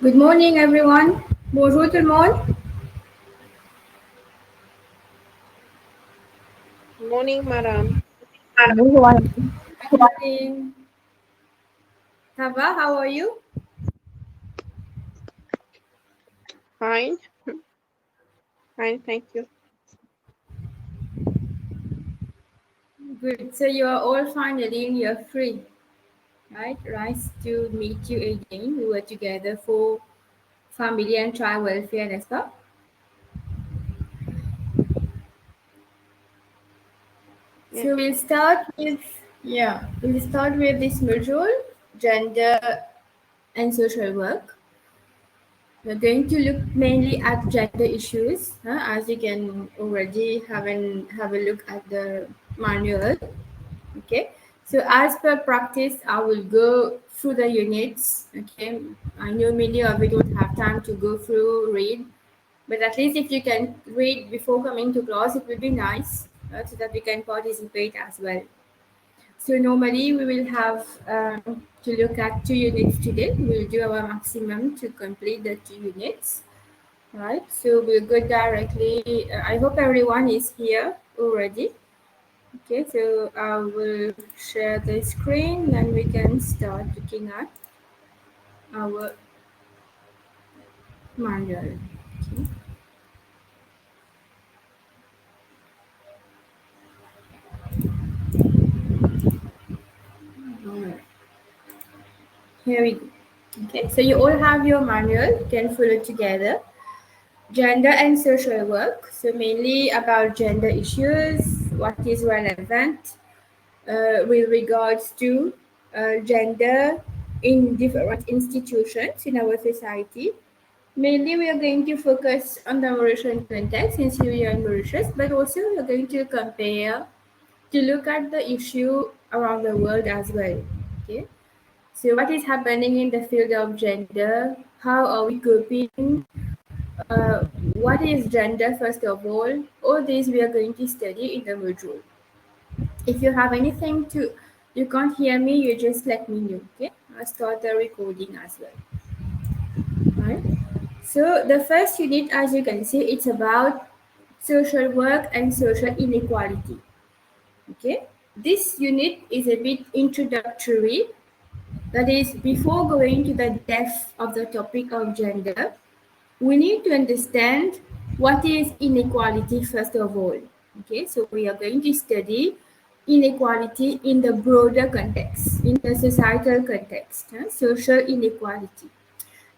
Good morning, everyone. Bonjour tout le monde. Morning, madam. Good morning. Ça va? How are you? Fine. Fine, thank you. Good. So you are all finally you're free, right? Nice to meet you again. We were together for family and child welfare, n'est-ce pas? Yeah. So we'll start with this module, gender and social work. We're going to look mainly at gender issues, as you can already have a look at the manual. Okay, so as per practice, I will go through the units. Okay, I know many of you don't have time to go through read, but at least if you can read before coming to class, it will be nice, so that we can participate as well. So normally we will have to look at 2 units today. We'll do our maximum to complete the 2 units. Right, so we'll go directly. I hope everyone is here already. Okay, so I will share the screen, then we can start looking at our manual. Okay. Alright. Here we go. Okay, so you all have your manual, you can follow together. Gender and social work, so mainly about gender issues, what is relevant with regards to gender in different institutions in our society. Mainly, we are going to focus on the Mauritian context since we are in Mauritius, but also we are going to compare to look at the issue around the world as well. Okay, so what is happening in the field of gender? How are we coping? What is gender first of all? All these we are going to study in the module. If you have anything you can't hear me, you just let me know. Okay, I'll start the recording as well. Right. So the first unit, as you can see, it's about social work and social inequality. Okay, this unit is a bit introductory. That is, before going to the depth of the topic of gender, we need to understand what is inequality first of all. Okay, so we are going to study inequality in the broader context, in the societal context, social inequality.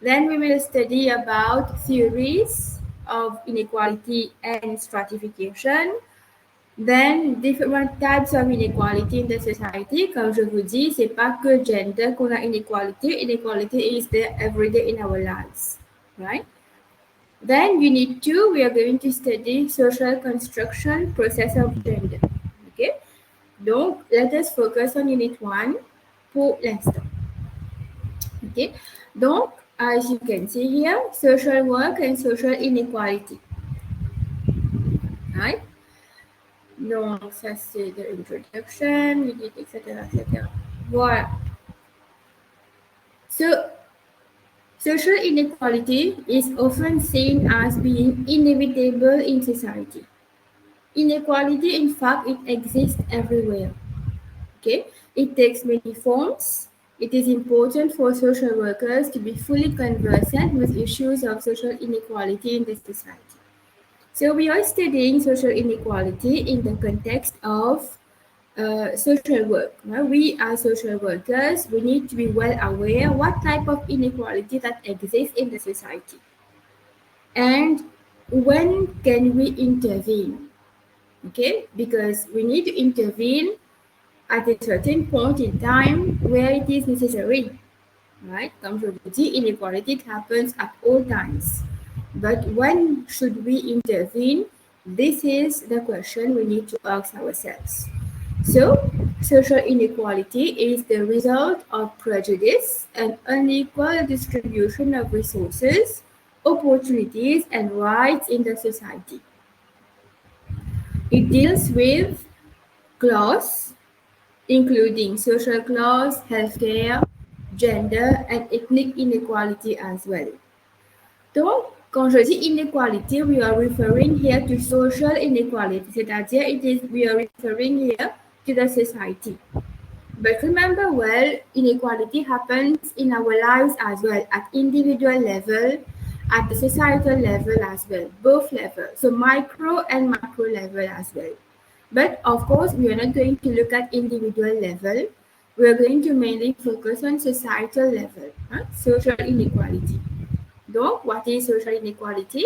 Then we will study about theories of inequality and stratification. Then different types of inequality in the society. Comme je vous dis, c'est pas que gender qu'on a inequality. Inequality is there every day in our lives, right? Then unit 2, we are going to study social construction process of gender. Okay. Donc, let us focus on unit 1 pour l'instant. Okay. Donc, as you can see here, social work and social inequality. Right? Donc, ça c'est the introduction, etc., etc. Voilà. So, social inequality is often seen as being inevitable in society. Inequality, in fact, it exists everywhere. Okay, it takes many forms. It is important for social workers to be fully conversant with issues of social inequality in the society. So we are studying social inequality in the context of social work. We as social workers, we need to be well aware what type of inequality that exists in the society. And when can we intervene? Okay, because we need to intervene at a certain point in time where it is necessary, right? Comme je vous dis, inequality happens at all times. But when should we intervene? This is the question we need to ask ourselves. So, social inequality is the result of prejudice and unequal distribution of resources, opportunities, and rights in the society. It deals with class, including social class, healthcare, gender and ethnic inequality as well. Donc, quand je dis inequality, we are referring here to social inequality, c'est-à-dire we are referring here to the society. But remember well, inequality happens in our lives as well, at individual level, at the societal level as well, both levels, so micro and macro level as well. But of course, we are not going to look at individual level. We are going to mainly focus on societal level, social inequality. Donc, what is social inequality?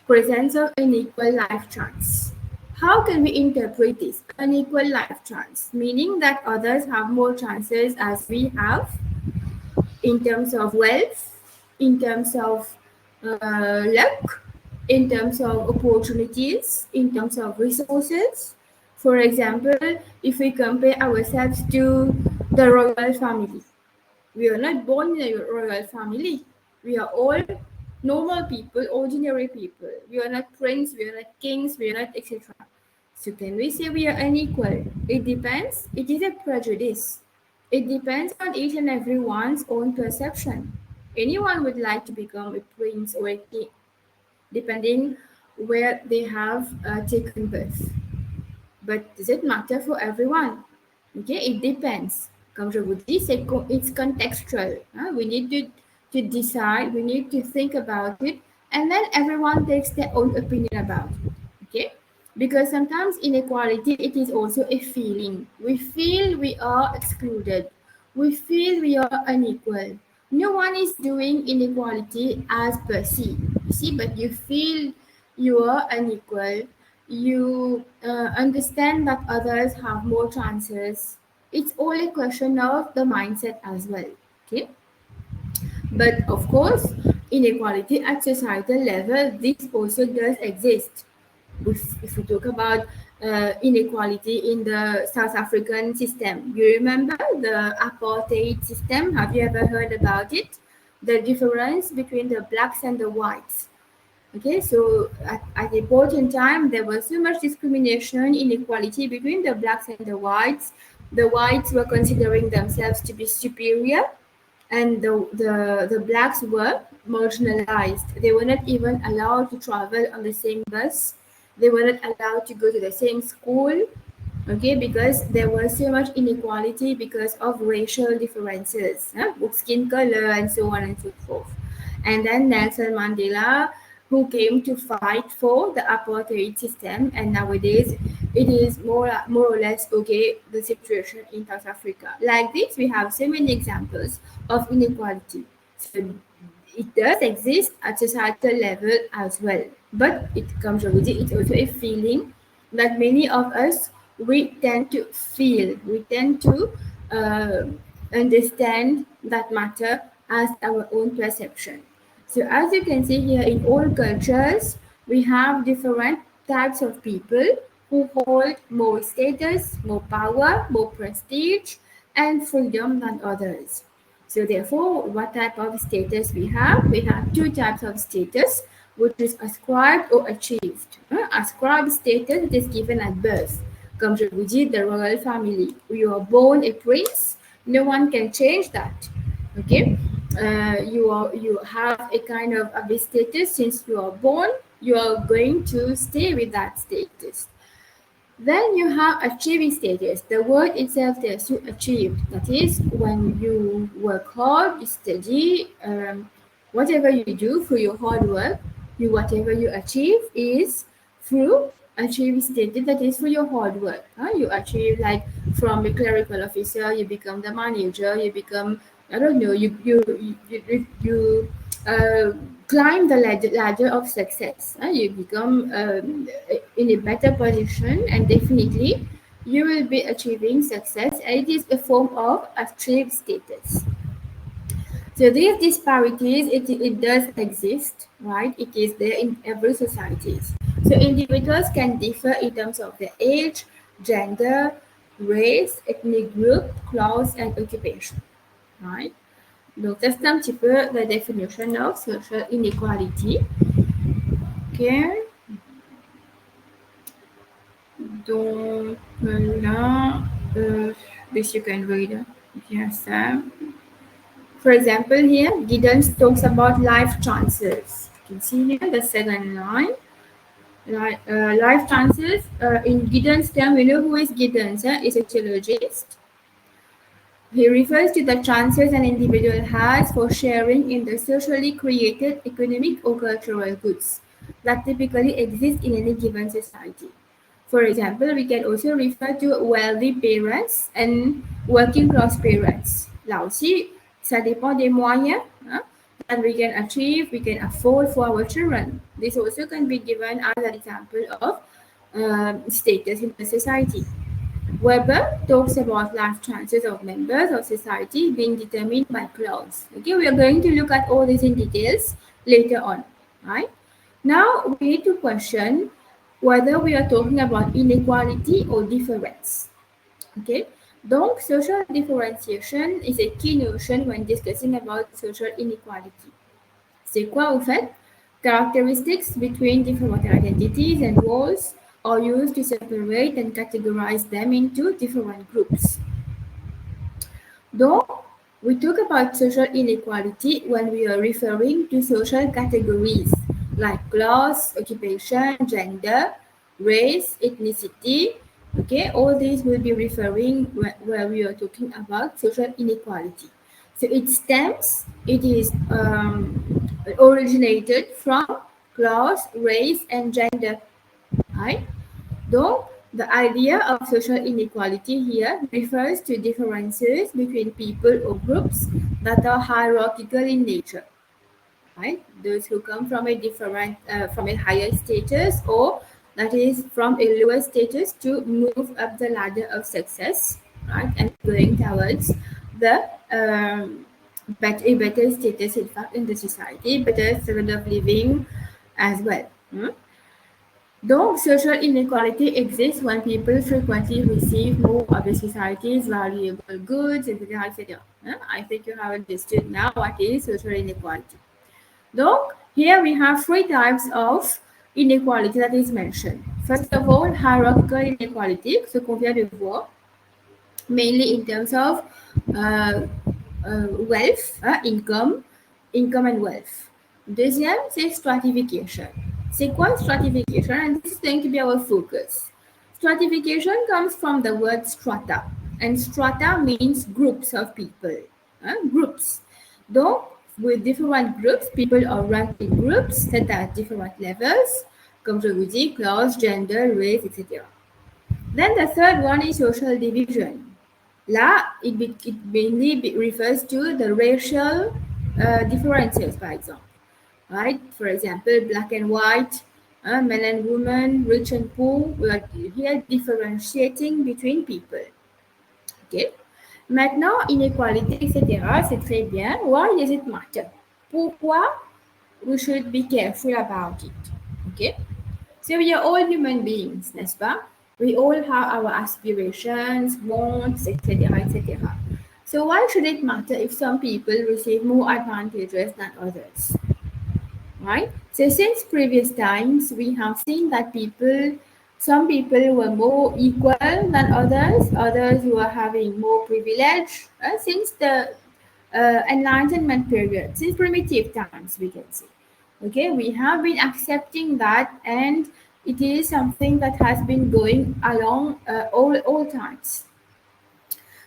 Presence of unequal life chance. How can we interpret this? Unequal life chance, meaning that others have more chances as we have in terms of wealth, in terms of luck, in terms of opportunities, in terms of resources. For example, if we compare ourselves to the royal family, we are not born in a royal family. We are all normal people, ordinary people. We are not princes, we are not kings, we are not etc. So can we say we are unequal? It depends. It is a prejudice. It depends on each and everyone's own perception. Anyone would like to become a prince or a king, depending where they have taken birth. But does it matter for everyone? Okay, it depends. Comme je vous dis, it's contextual. We need to decide, we need to think about it, and then everyone takes their own opinion about it. Okay? Because sometimes inequality, it is also a feeling. We feel we are excluded. We feel we are unequal. No one is doing inequality as per se. You see, but you feel you are unequal. You understand that others have more chances. It's all a question of the mindset as well. Okay, but of course, inequality at societal level, this also does exist. If we talk about inequality in the South African system, you remember the apartheid system? Have you ever heard about it? The difference between the blacks and the whites. Okay, so at a point in time, there was so much discrimination, inequality between the blacks and the whites. The whites were considering themselves to be superior, and the blacks were marginalized. They were not even allowed to travel on the same bus. They were not allowed to go to the same school. Okay, because there was so much inequality because of racial differences, with skin color and so on and so forth. And then Nelson Mandela, who came to fight for the apartheid system, and nowadays it is more or less okay the situation in South Africa. Like this, we have so many examples of inequality. So it does exist at societal level as well, but it comes with it. It's also a feeling that many of us we tend to feel. We tend to uh, understand that matter as our own perception. So as you can see here, in all cultures, we have different types of people who hold more status, more power, more prestige, and freedom than others. So therefore, what type of status we have? We have two types of status, which is ascribed or achieved. Ascribed status, it is given at birth. Comme je vous dis, the royal family. You are born a prince, no one can change that. Okay, you have a kind of a status since you are born. You are going to stay with that status. Then you have achieving status. The word itself tells you achieved. That is, when you work hard, you study, whatever you do through your hard work, whatever you achieve is through achieving status. That is through your hard work. You achieve, like, from a clerical officer, you become the manager. You become, I don't know. You climb the ladder of success. You become in a better position, and definitely you will be achieving success. And it is a form of achieved status. So these disparities, it does exist, right? It is there in every society. So individuals can differ in terms of their age, gender, race, ethnic group, class, and occupation, right? Donc, ça, c'est un petit peu la definition of social inequality. OK. Donc, là, this you can read. Bien ça. For example, here Giddens talks about life chances. You can see here the second line. Life chances in Giddens' term, you know who is Giddens? Is a sociologist. He refers to the chances an individual has for sharing in the socially created economic or cultural goods that typically exist in any given society. For example, we can also refer to wealthy parents and working class parents. Là aussi, ça dépend des moyens that we can achieve, we can afford for our children. This also can be given as an example of status in the society. Weber talks about life chances of members of society being determined by clause. Okay, we are going to look at all this in details later on. Right? Now we need to question whether we are talking about inequality or difference. Okay, donc social differentiation is a key notion when discussing about social inequality. C'est quoi au fait? Characteristics between different identities and roles are used to separate and categorize them into different groups. Though we talk about social inequality when we are referring to social categories like class, occupation, gender, race, ethnicity. Okay, all these will be referring where we are talking about social inequality. So it is originated from class, race, and gender. Right? Though the idea of social inequality here refers to differences between people or groups that are hierarchical in nature. Right? Those who come from a different, from a higher status, or that is from a lower status to move up the ladder of success, right, and going towards the a better status, in fact, in the society, better standard of living as well. Though social inequality exists when people frequently receive more of the society's valuable goods, etc., etc. I think you have understood now what is social inequality. Though here we have three types of inequality that is mentioned. First of all, hierarchical inequality, ce qu'on vient de voir, mainly in terms of wealth, income and wealth. Deuxième, c'est stratification. C'est quoi stratification? And this is going to be our focus. Stratification comes from the word strata, and strata means groups of people. Groups. Donc, with different groups, people are ranked in groups set at different levels, comme je vous dis, class, gender, race, etc. Then the third one is social division. Là, it mainly refers to the racial differences, by example. Right? For example, black and white, men and women, rich and poor. We are here differentiating between people. Okay. Maintenant, inéqualité, etc., c'est très bien. Why does it matter? Pourquoi we should be careful about it? Okay. So we are all human beings, n'est-ce pas? We all have our aspirations, wants, etc., etc. So why should it matter if some people receive more advantages than others? Right? So since previous times, we have seen that some people were more equal than others were having more privilege since the Enlightenment period, since primitive times, we can say. Okay, we have been accepting that, and it is something that has been going along all times.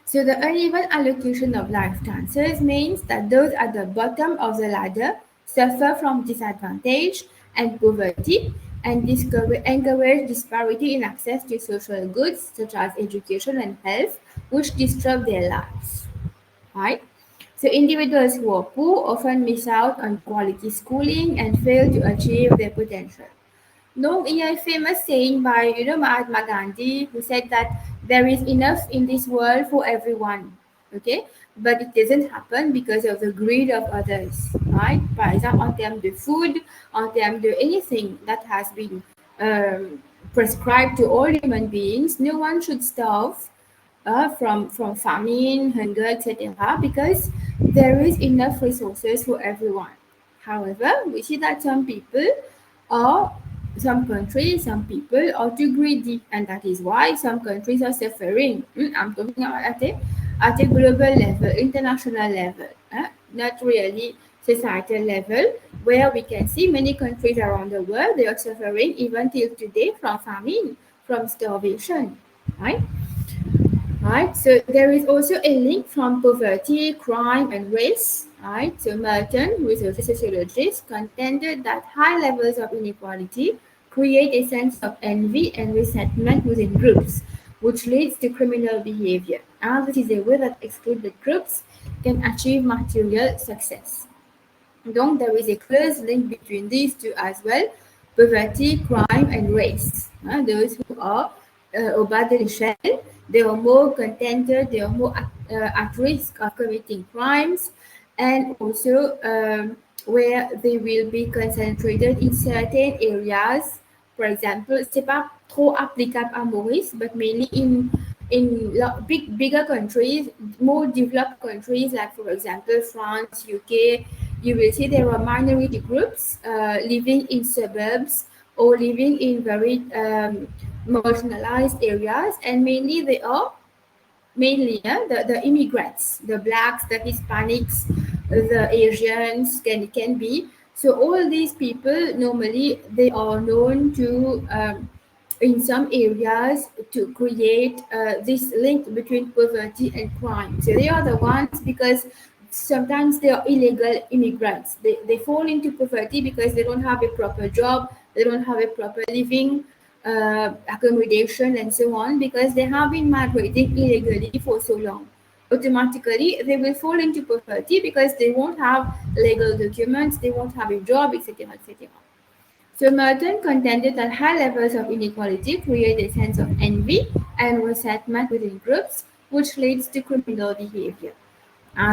So the uneven allocation of life chances means that those at the bottom of the ladder suffer from disadvantage and poverty and encourage disparity in access to social goods such as education and health, which disrupt their lives. Right? So individuals who are poor often miss out on quality schooling and fail to achieve their potential. No, in a famous saying by Mahatma Gandhi, who said that there is enough in this world for everyone. Okay, but it doesn't happen because of the greed of others, right? For example, en termes de food, en termes de anything that has been prescribed to all human beings, no one should starve from famine, hunger, etc. because there is enough resources for everyone. However, we see that some countries, some people are too greedy, and that is why some countries are suffering. I'm talking about at a global level, international level. not really societal level, where we can see many countries around the world they are suffering even till today from famine, from starvation, right? Right, so there is also a link from poverty, crime, and race. Right, so Merton, who is also a sociologist, contended that high levels of inequality create a sense of envy and resentment within groups, which leads to criminal behavior. And this is a way that excluded groups can achieve material success. Donc, there is a close link between these two as well, poverty, crime, and race. Those who are au bas de l'échelle, they are more contented, they are more at risk of committing crimes, and also where they will be concentrated in certain areas. For example, c'est pas trop applicable à Maurice, but mainly in bigger countries, more developed countries like for example France, UK, you will see there are minority groups living in suburbs or living in very marginalized areas, and mainly they are mainly the immigrants, the blacks, the Hispanics, the Asians can be. So all these people normally they are known to in some areas to create this link between poverty and crime. So they are the ones because sometimes they are illegal immigrants. They fall into poverty because they don't have a proper job, they don't have a proper living accommodation and so on because they have been migrating illegally for so long. Automatically, they will fall into poverty because they won't have legal documents, they won't have a job, etc. etc. So Merton contended that high levels of inequality create a sense of envy and resentment within groups, which leads to criminal behavior.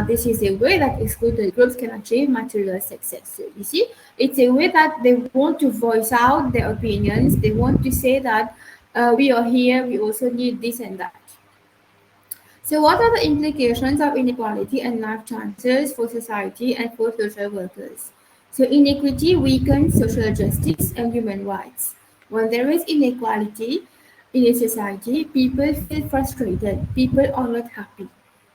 This is a way that excluded groups can achieve material success. So you see, it's a way that they want to voice out their opinions. They want to say that we are here, we also need this and that. So, what are the implications of inequality and life chances for society and for social workers? So, inequity weakens social justice and human rights. When there is inequality in a society, people feel frustrated, people are not happy.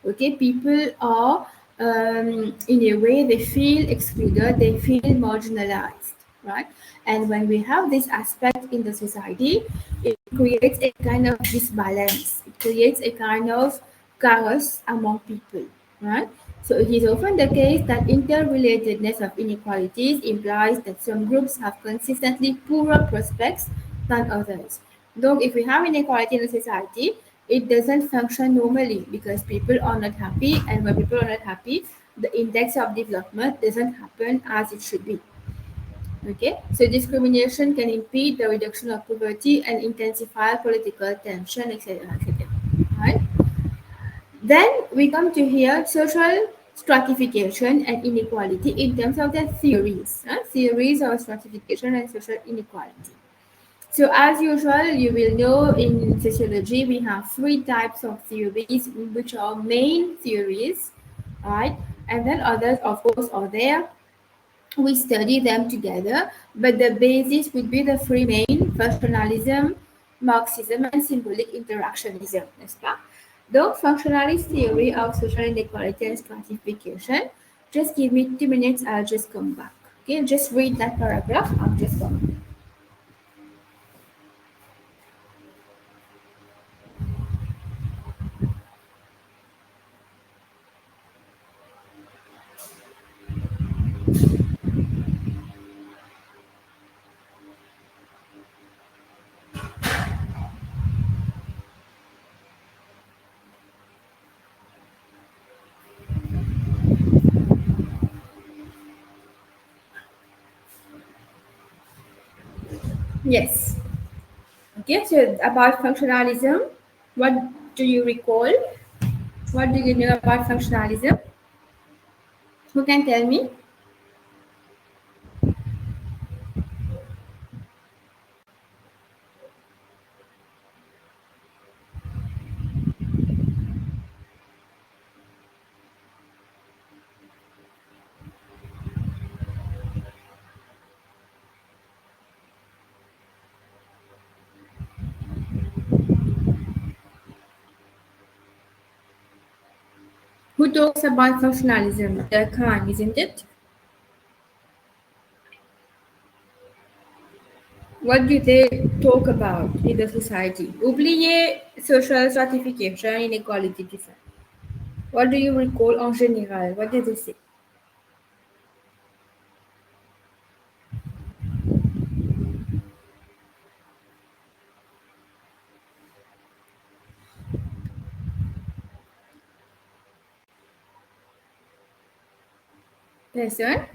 Okay, people are in a way they feel excluded, they feel marginalized, right? And when we have this aspect in the society, it creates a kind of disbalance, it creates a kind of chaos among people, right? So it is often the case that interrelatedness of inequalities implies that some groups have consistently poorer prospects than others. Though if we have inequality in a society, it doesn't function normally because people are not happy, and when people are not happy, the index of development doesn't happen as it should be. Okay, so discrimination can impede the reduction of poverty and intensify political tension, etc. etc. Right? Then we come to here social stratification and inequality in terms of the theories, theories of stratification and social inequality. So as usual, you will know in sociology we have three types of theories, which are main theories, right? And then others, of course, are there. We study them together, but the basis would be the three main: functionalism, Marxism, and symbolic interactionism, n'est-ce pas? Donc, functionalist theory of social inequality and stratification. Just give me 2 minutes, I'll just come back. Okay, just read that paragraph, I'll just come. Yes. Okay, so about functionalism, what do you recall? What do you know about functionalism? Who can tell me? Who who talks about functionalism? Khan, isn't it? What do they talk about in the society? Oubliez social stratification, inequality, different. What do you recall en général? What did they say? Person?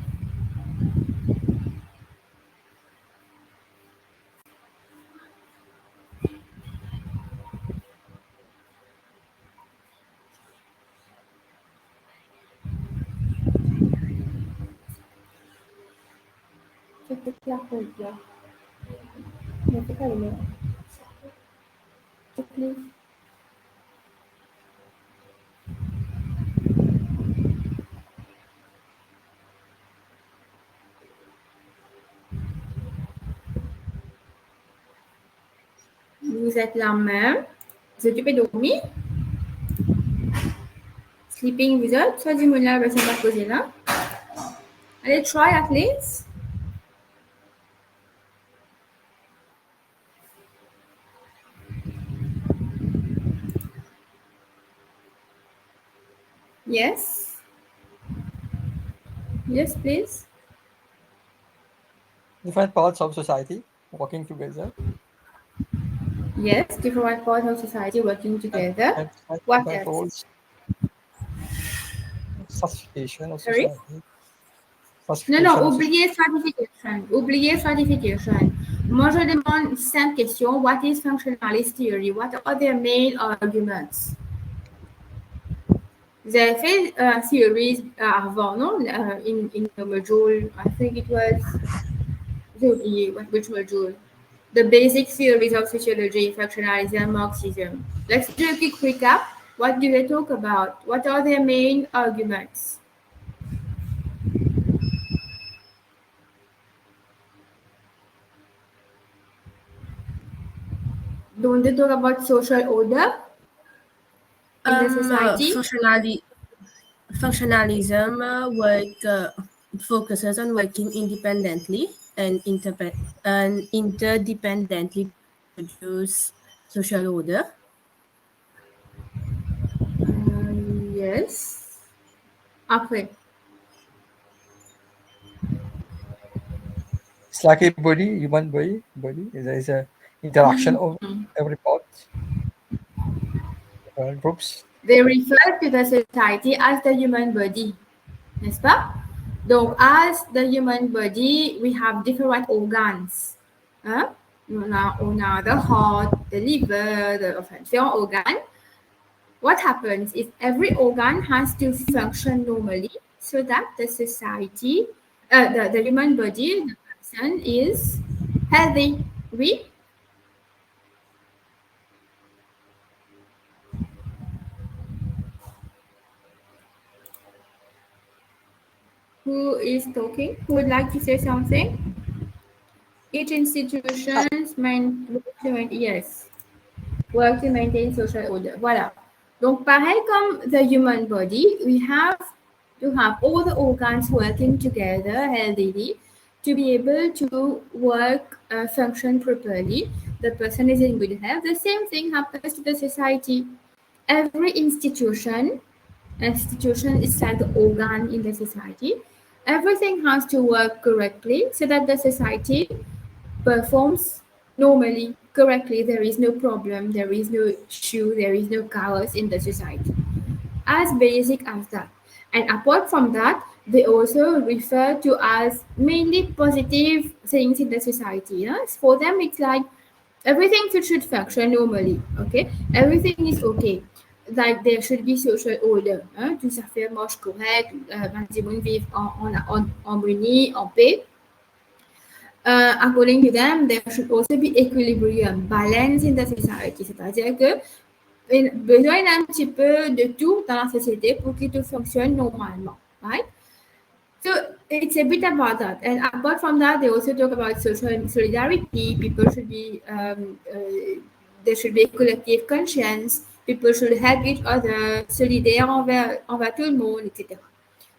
C'était clair pour dire. Mais c'est pas le même. Please. Vous êtes la même. Vous occupez de dormir. Sleeping without. Soit du monde là, ben, ça va poser là. Allez, try at least. Yes. Yes, please. Different parts of society working together. Yes, different parts of society working together. And What different else? roles. Stratification of Sorry? society. Non, Stratification non, of oubliez stratification. Oubliez stratification. Moi, je demande une simple question. What is functionalist theory? What are their main arguments? Vous avez fait series avant, non? In the module, I think it was, j'ai oublié, which module? The basic theories of sociology, functionalism, Marxism. Let's do a quick recap. What do they talk about? What are their main arguments? Don't they talk about social order in the society? Functionalism focuses on working independently and interdependently to produce social order. Yes. Après. It's like a body, human body. There is a interaction of every part. Different groups. They refer to the society as the human body, n'est-ce pas? Donc, as the human body, we have different organs. Hein? On a the heart, the liver, different organs. What happens is every organ has to function normally so that the society, the human body, the person is healthy. Oui? Who is talking? Who would like to say something? Each institution's yes, work to maintain social order. Voilà. Donc, pareil comme the human body, we have to have all the organs working together healthily to be able to work, function properly. The person is in good health. The same thing happens to the society. Every institution is like the organ in the society. Everything has to work correctly so that the society performs normally, correctly. There is no problem, there is no issue, there is no chaos in the society. As basic as that. And apart from that, they also refer to as mainly positive things in the society. Yes? For them, it's like everything should function normally. Okay, everything is okay. Like there should be social order. Hein? Tout ça fait marche correct. Vivre en harmonie, en paix. According to them, there should also be equilibrium, balance in the society. C'est-à-dire que besoin d'un petit peu de tout dans la société pour que tout fonctionne normalement, right? So it's a bit about that. And apart from that, they also talk about social solidarity. People should be, there should be a collective conscience. People should help each other, solidaire envers tout le monde, etc.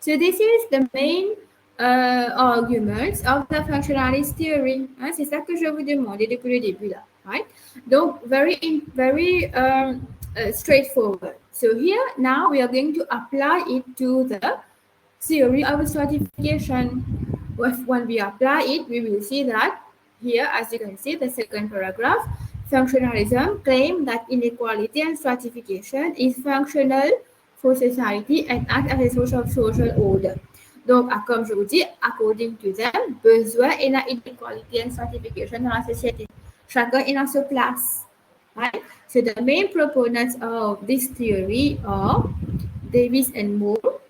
So this is the main arguments of the functionalist theory. Hein, c'est ça que je vous demandais depuis le début là. Right? Donc, very straightforward. So here, now we are going to apply it to the theory of stratification. When we apply it, we will see that here, as you can see, the second paragraph, functionalism claims that inequality and stratification is functional for society and act as a source of social order. Donc, comme je vous dis, according to them, besoin et la inequality and stratification dans la société. Chacun est dans sa place. Right? So the main proponents of this theory are Davis and Moore,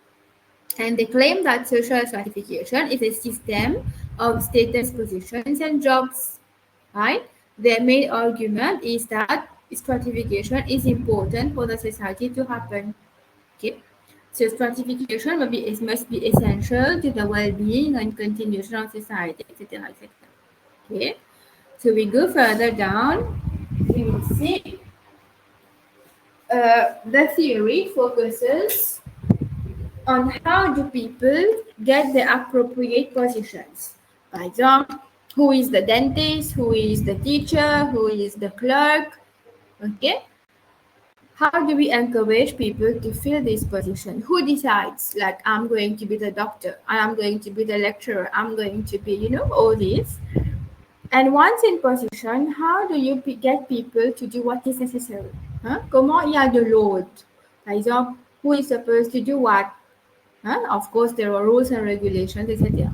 and they claim that social stratification is a system of status positions and jobs. Right? Their main argument is that stratification is important for the society to happen. Okay? So stratification must be essential to the well-being and continuation of society, etc., etc. Okay? So we go further down, we will see the theory focuses on how do people get the appropriate positions. For example, who is the dentist, who is the teacher, who is the clerk, okay? How do we encourage people to fill this position? Who decides, like, I'm going to be the doctor, I'm going to be the lecturer, I'm going to be, all this. And once in position, how do you get people to do what is necessary? Huh? Comment il y a de l'ordre? Par exemple, who is supposed to do what? Huh? Of course, there are rules and regulations, etc.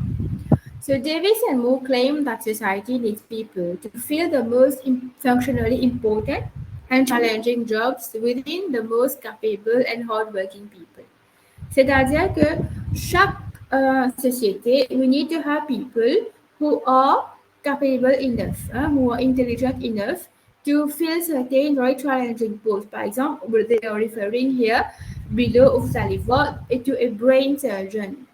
So Davis and Moore claim that society needs people to fill the most functionally important and challenging jobs within the most capable and hardworking people. C'est-à-dire que chaque société, we need to have people who are capable enough, who are intelligent enough to fill certain very challenging posts. Par exemple, they are referring here below, vous allez voir, to a brain surgeon.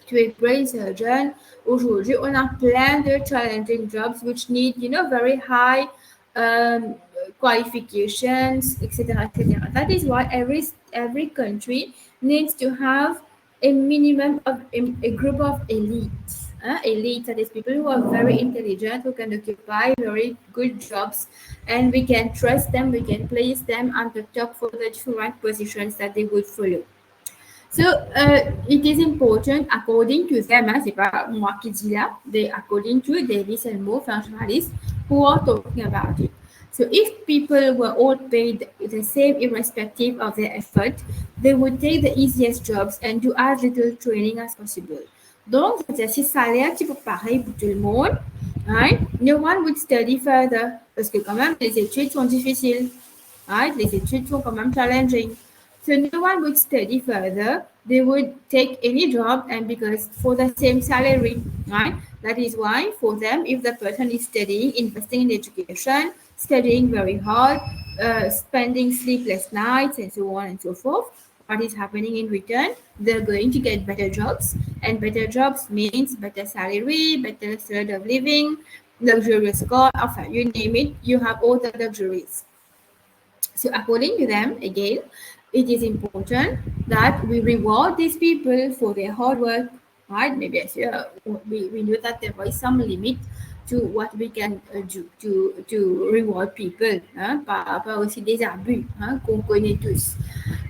To a brain surgeon, aujourd'hui, on a plein de challenging jobs which need, very high qualifications, etc., etc. That is why every country needs to have a minimum of a group of elites. Elites, that is people who are very intelligent, who can occupy very good jobs, and we can trust them, we can place them at the top for the different positions that they would follow. So it is important, according to them, c'est pas moi qui dis là, according to Davis and Moore functionalists who are talking about it. So if people were all paid the same irrespective of their effort, they would take the easiest jobs and do as little training as possible. Donc, si le salaire est pareil pour tout le monde, right? No one would study further parce que quand même les études sont difficiles, right? Les études sont quand même challenging. So no one would study further. They would take any job, and because for the same salary, right? That is why for them, if the person is studying, investing in education, studying very hard, spending sleepless nights, and so on and so forth, what is happening in return? They're going to get better jobs, and better jobs means better salary, better standard of living, luxurious car, enfin, you name it, you have all the luxuries. So according to them, again, it is important that we reward these people for their hard work, right? Maybe we know that there is some limit to what we can do to reward people, par rapport aussi des abus qu'on connaît tous.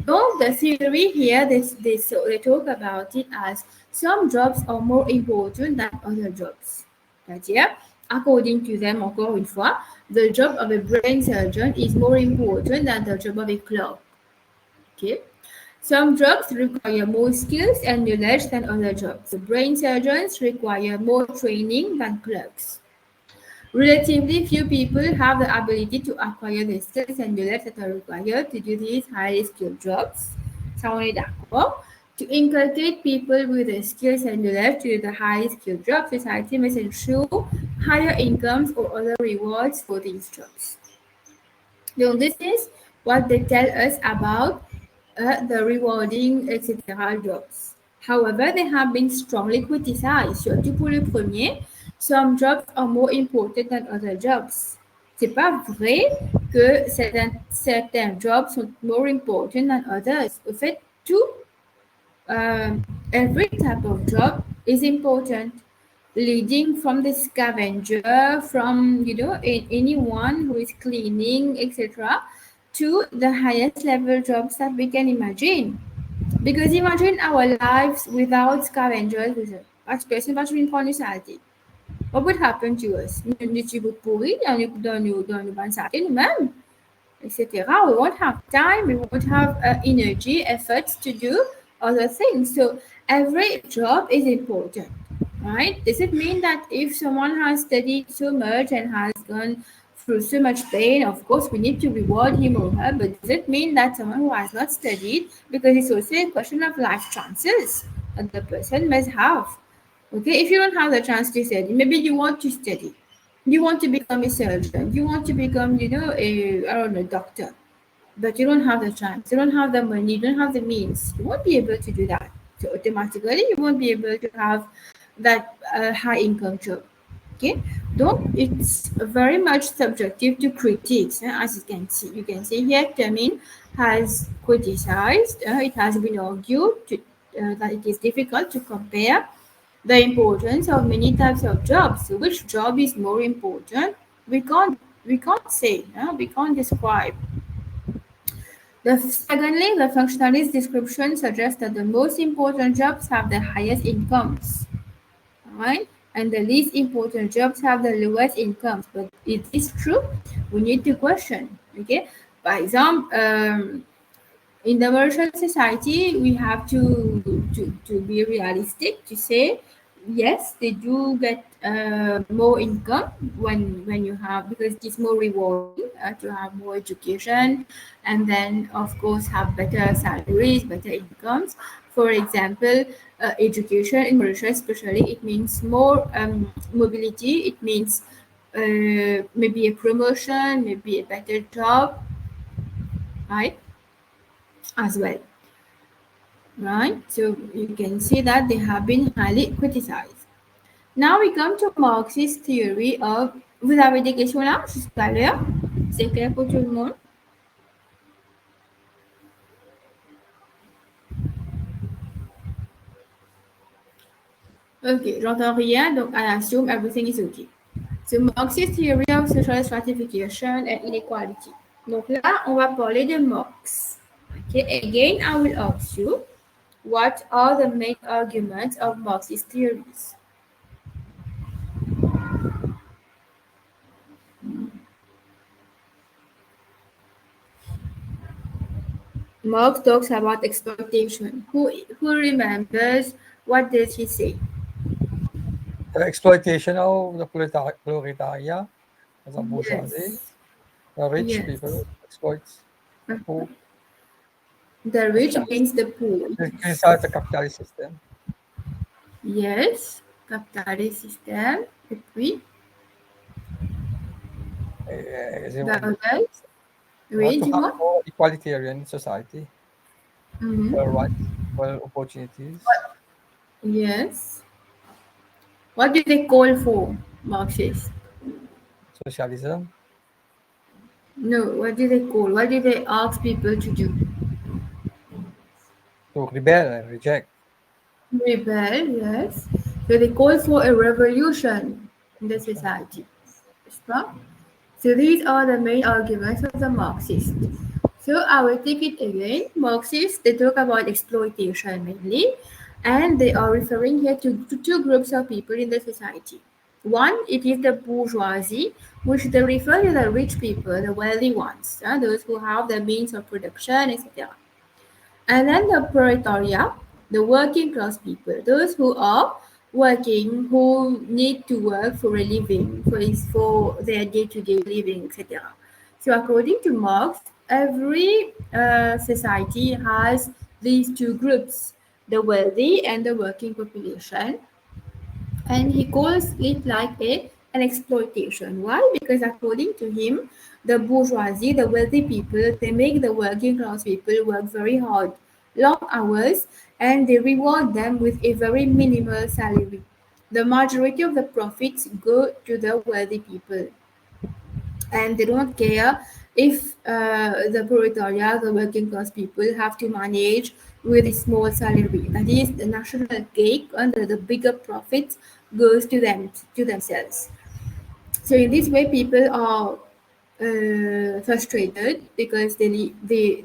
Donc, the theory here, they talk about it as some jobs are more important than other jobs. C'est-à-dire, according to them, encore une fois, the job of a brain surgeon is more important than the job of a clerk. Okay. Some jobs require more skills and knowledge than other jobs. The brain surgeons require more training than clerks. Relatively few people have the ability to acquire the skills and knowledge that are required to do these highly skilled jobs. Ça, on est d'accord. To inculcate people with the skills and knowledge to do the highly skilled jobs, society must ensure higher incomes or other rewards for these jobs. So this is what they tell us about the rewarding, etc. jobs. However, they have been strongly criticized, surtout pour le premier. Some jobs are more important than other jobs. C'est pas vrai que certains jobs sont more important than others. En fait, every type of job is important, leading from the scavenger, from anyone who is cleaning, etc., to the highest level jobs that we can imagine. Because imagine our lives without scavengers, as person va une municipalité. What would happen to us? Nous nous pourrir dans nos bancs nous-mêmes, etc. We won't have time, we won't have energy, efforts to do other things. So every job is important, right? Does it mean that if someone has studied so much and has gone through so much pain, of course we need to reward him or her, but does it mean that someone who has not studied, because it's also a question of life chances that the person must have. Okay, if you don't have the chance to study, maybe you want to study, you want to become a surgeon, you want to become, a doctor, but you don't have the chance, you don't have the money, you don't have the means, you won't be able to do that. So automatically, you won't be able to have that high income job. Okay, though it's very much subjective to critics, as you can see here. Tamin has criticized. It has been argued that it is difficult to compare the importance of many types of jobs. So which job is more important? We can't say. We can't describe. Secondly, the functionalist description suggests that the most important jobs have the highest incomes, right? And the least important jobs have the lowest incomes. But is this true? We need to question. Okay. For example, in the merchant society, we have to be realistic to say yes, they do get more income when you have, because it's more rewarding to have more education, and then of course have better salaries, better incomes. For example, education in Mauritius especially, it means more mobility, it means maybe a promotion, maybe a better job, right, as well. Right, so you can see that they have been highly criticized. Now we come to Marx's theory of... Vous avez des questions là jusqu'à l'heure? C'est clair pour tout le monde? Okay, j'entends rien, donc I assume everything is okay. So Marx's theory of social stratification and inequality. Donc là, on va parler de Marx. Okay, again, I will ask you, what are the main arguments of Marx's theories? Marx talks about exploitation. Who remembers? What does he say? The exploitation of the proletariat as a bourgeoisie. The rich people exploits who? The rich against the poor. This is the capitalist system. Yes, capitalist system. Et puis, oui, dis-moi. Equalitarian society. For rights, for opportunities. Yes. What do they call for, Marxists? Socialism. No, what do they call? What do they ask people to do? To rebel and reject. Rebel, yes. So they call for a revolution in the society. So these are the main arguments of the Marxists. So I will take it again. Marxists, they talk about exploitation mainly, and they are referring here to two groups of people in the society. One, it is the bourgeoisie, which they refer to the rich people, the wealthy ones, those who have the means of production, etc. And then the proletariat, the working class people, those who are working, who need to work for a living, for their day-to-day living, etc. So according to Marx, every society has these two groups, the wealthy and the working population. And he calls it like an exploitation. Why? Because according to him, the bourgeoisie, the wealthy people, they make the working class people work very hard, long hours, and they reward them with a very minimal salary. The majority of the profits go to the wealthy people, and they don't care if the proletariat, the working class people, have to manage with a small salary. That is, the national cake and the bigger profits goes to them to themselves. So in this way, people are frustrated because they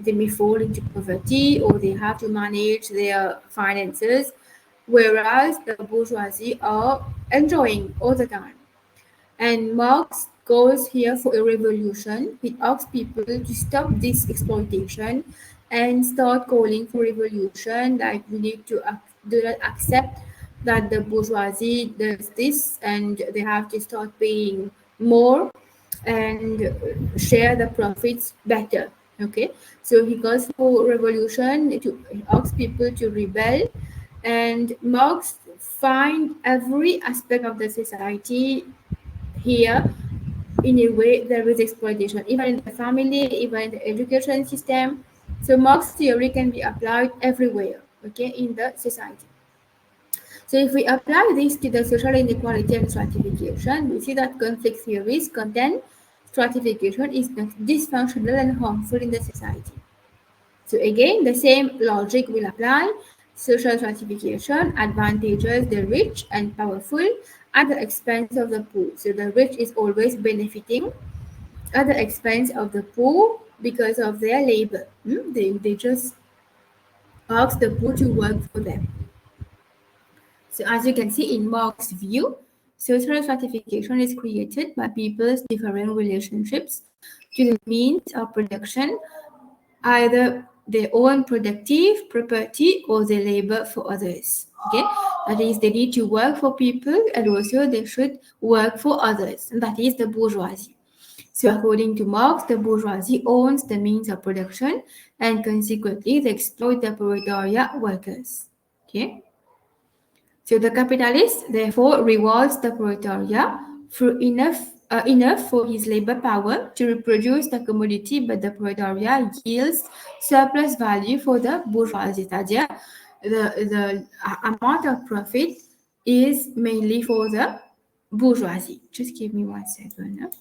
may fall into poverty or they have to manage their finances, whereas the bourgeoisie are enjoying all the time. And Marx goes here for a revolution. He asks people to stop this exploitation and start calling for revolution. Like we need to do not accept that the bourgeoisie does this, and they have to start paying more and share the profits better. Okay, so he calls for revolution to ask people to rebel, and Marx find every aspect of the society here. In a way, there is exploitation even in the family, even in the education system. So Marx theory can be applied everywhere, okay, in the society. So if we apply this to the social inequality and stratification, we see that conflict theories contain stratification is dysfunctional and harmful in the society. So again, the same logic will apply. Social stratification advantages the rich and powerful at the expense of the poor. So the rich is always benefiting at the expense of the poor because of their labor. They just ask the poor to work for them. So as you can see in Marx's view, social stratification is created by people's differing relationships to the means of production, either their own productive property or their labor for others. Okay, that is, they need to work for people and also they should work for others, and that is the bourgeoisie. So, according to Marx, the bourgeoisie owns the means of production and consequently they exploit the proletariat workers. Okay. So the capitalist therefore rewards the proletariat for enough for his labor power to reproduce the commodity, but the proletariat yields surplus value for the bourgeoisie. C'est-à-dire, the amount of profit is mainly for the bourgeoisie. Just give me 1 second.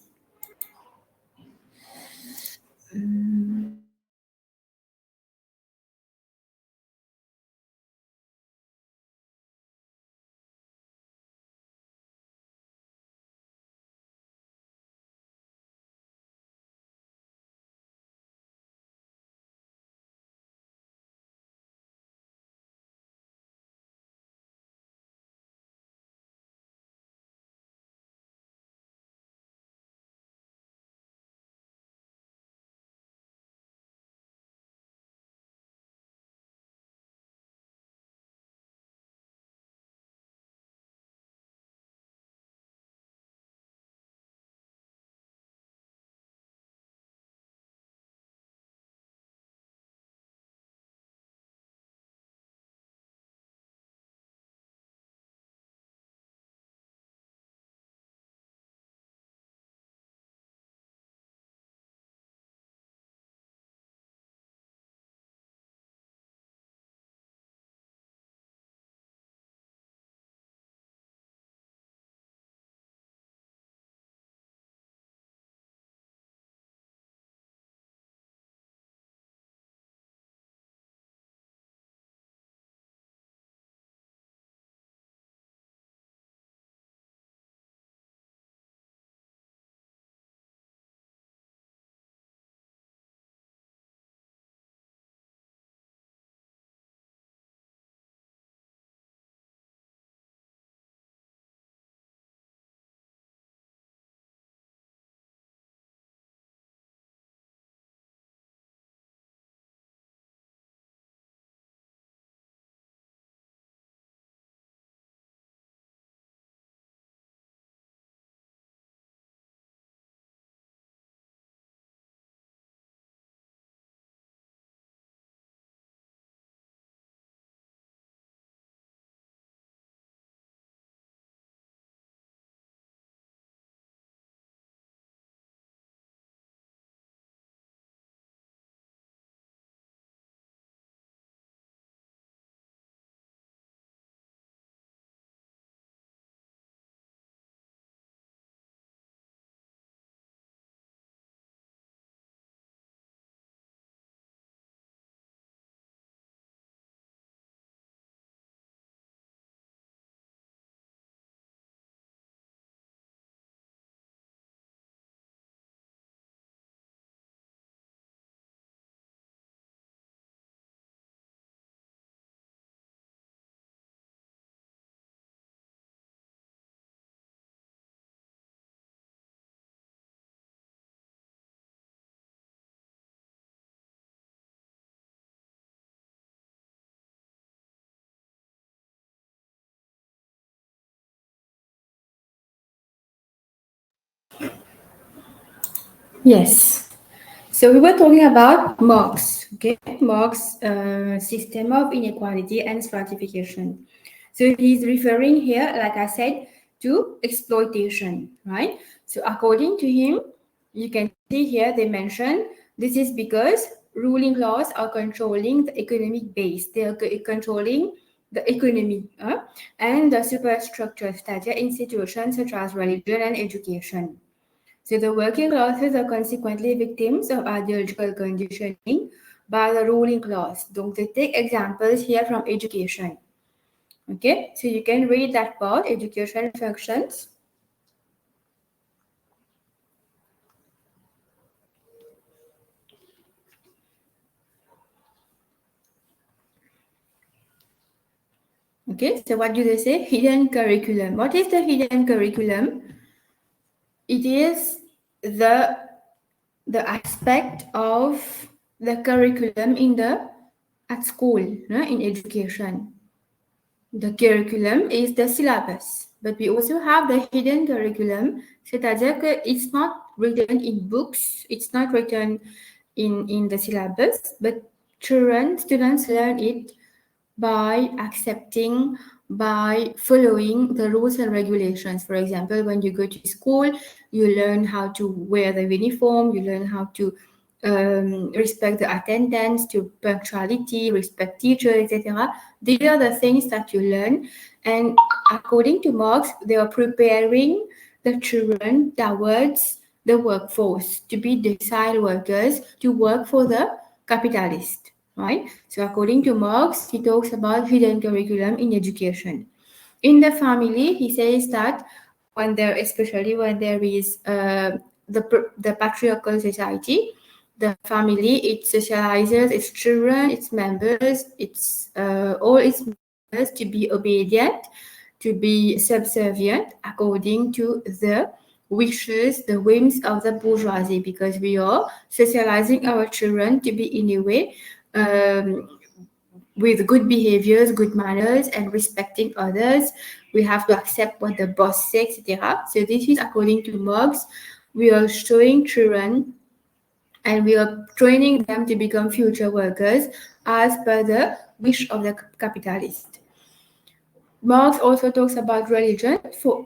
Yes. So we were talking about Marx, okay? Marx system of inequality and stratification. So he's referring here, like I said, to exploitation, right? So according to him, you can see here they mention this is because ruling class are controlling the economic base. They are controlling the economy and the superstructures, that are institutions such as religion and education. So the working classes are consequently victims of ideological conditioning by the ruling class. Donc they take examples here from education. Okay, so you can read that part, education functions. Okay, so what do they say? Hidden curriculum. What is the hidden curriculum? It is the aspect of the curriculum at school, in education. The curriculum is the syllabus, but we also have the hidden curriculum. C'est-à-dire que it's not written in books, it's not written in the syllabus, but students learn it by accepting, by following the rules and regulations. For example, when you go to school, you learn how to wear the uniform, you learn how to respect the attendance, to punctuality, respect teachers, etc. These are the things that you learn. And according to Marx, they are preparing the children towards the workforce, to be docile workers, to work for the capitalist, right? So according to Marx, he talks about hidden curriculum in education. In the family, he says that especially when there is the patriarchal society, the family, it socializes its children, its members, all its members to be obedient, to be subservient according to the wishes, the whims of the bourgeoisie, because we are socializing our children to be in a way with good behaviors, good manners, and respecting others. We have to accept what the boss says, etc. So this is according to Marx. We are showing children and we are training them to become future workers as per the wish of the capitalist. Marx also talks about religion.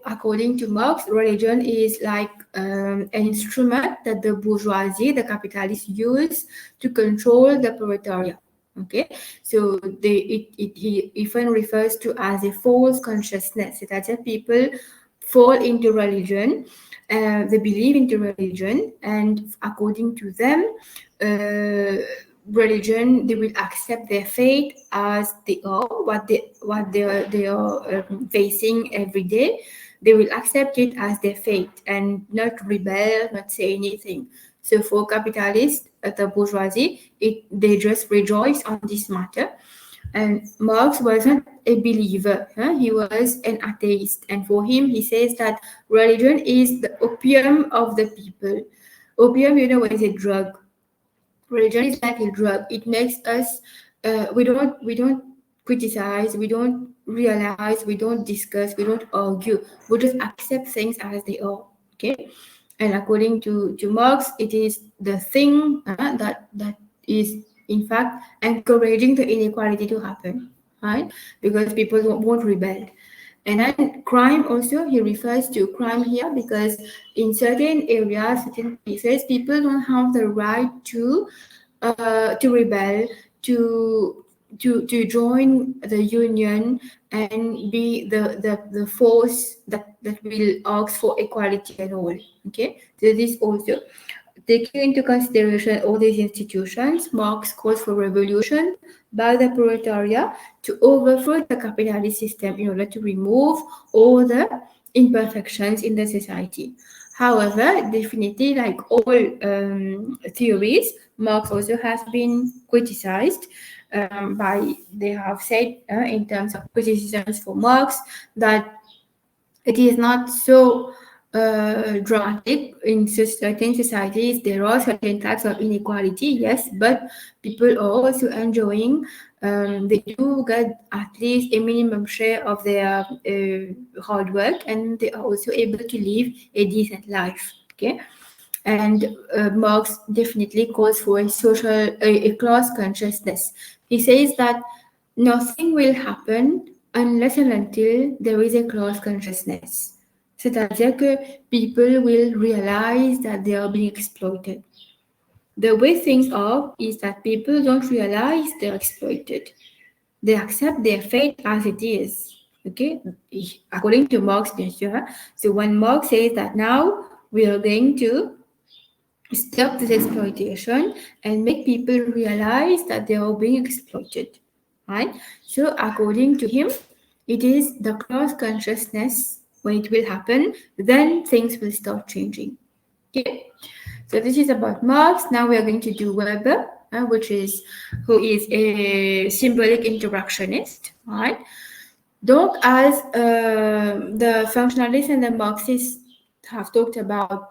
According to Marx, religion is like an instrument that the bourgeoisie, the capitalists, use to control the proletariat. Okay, so he even refers to as a false consciousness. C'est-à-dire people fall into religion, they believe into religion, and according to them, religion, they will accept their fate as they are, what they are facing every day. They will accept it as their fate and not rebel, not say anything. So for capitalists, the bourgeoisie, they just rejoice on this matter. And Marx wasn't a believer, he was an atheist. And for him, he says that religion is the opium of the people. Opium, is a drug. Religion is like a drug. It makes us we don't criticize, we don't realize, we don't discuss, we don't argue. We just accept things as they are. Okay. And according to Marx, it is the thing that is in fact encouraging the inequality to happen, right? Because people won't rebel. And then crime also, he refers to crime here because in certain areas, certain places, people don't have the right to rebel, to join the union and be the force that will ask for equality and all. Okay, so this also. Taking into consideration all these institutions, Marx calls for revolution by the proletariat to overthrow the capitalist system in order to remove all the imperfections in the society. However, definitely, like all theories, Marx also has been criticized they have said in terms of criticisms for Marx that it is not so dramatic in certain societies. There are certain types of inequality, yes, but people are also enjoying. They do get at least a minimum share of their hard work, and they are also able to live a decent life. Okay, And Marx definitely calls for a class consciousness. He says that nothing will happen unless and until there is a class consciousness. C'est-à-dire que people will realize that they are being exploited. The way things are is that people don't realize they're exploited. They accept their fate as it is. Okay, according to Marx, bien sûr. So when Marx says that now we are going to stop this exploitation and make people realize that they are being exploited, right? So according to him, it is the class consciousness when it will happen, then things will start changing. Okay, so this is about Marx. Now we are going to do Weber, who is a symbolic interactionist, right? Donc, as the functionalists and the Marxists have talked about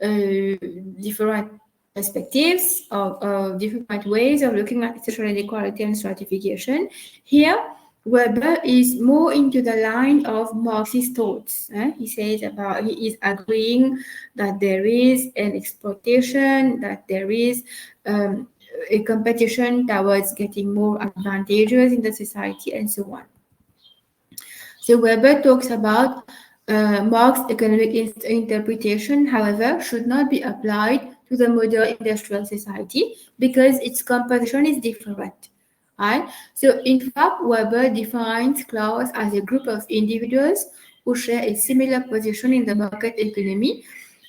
different perspectives of different ways of looking at social inequality and stratification, here Weber is more into the line of Marxist thoughts. He is agreeing that there is an exploitation, that there is a competition towards getting more advantages in the society, and so on. So Weber talks about Marx's economic interpretation, however, should not be applied to the modern industrial society because its composition is different. Right? So in fact, Weber defines class as a group of individuals who share a similar position in the market economy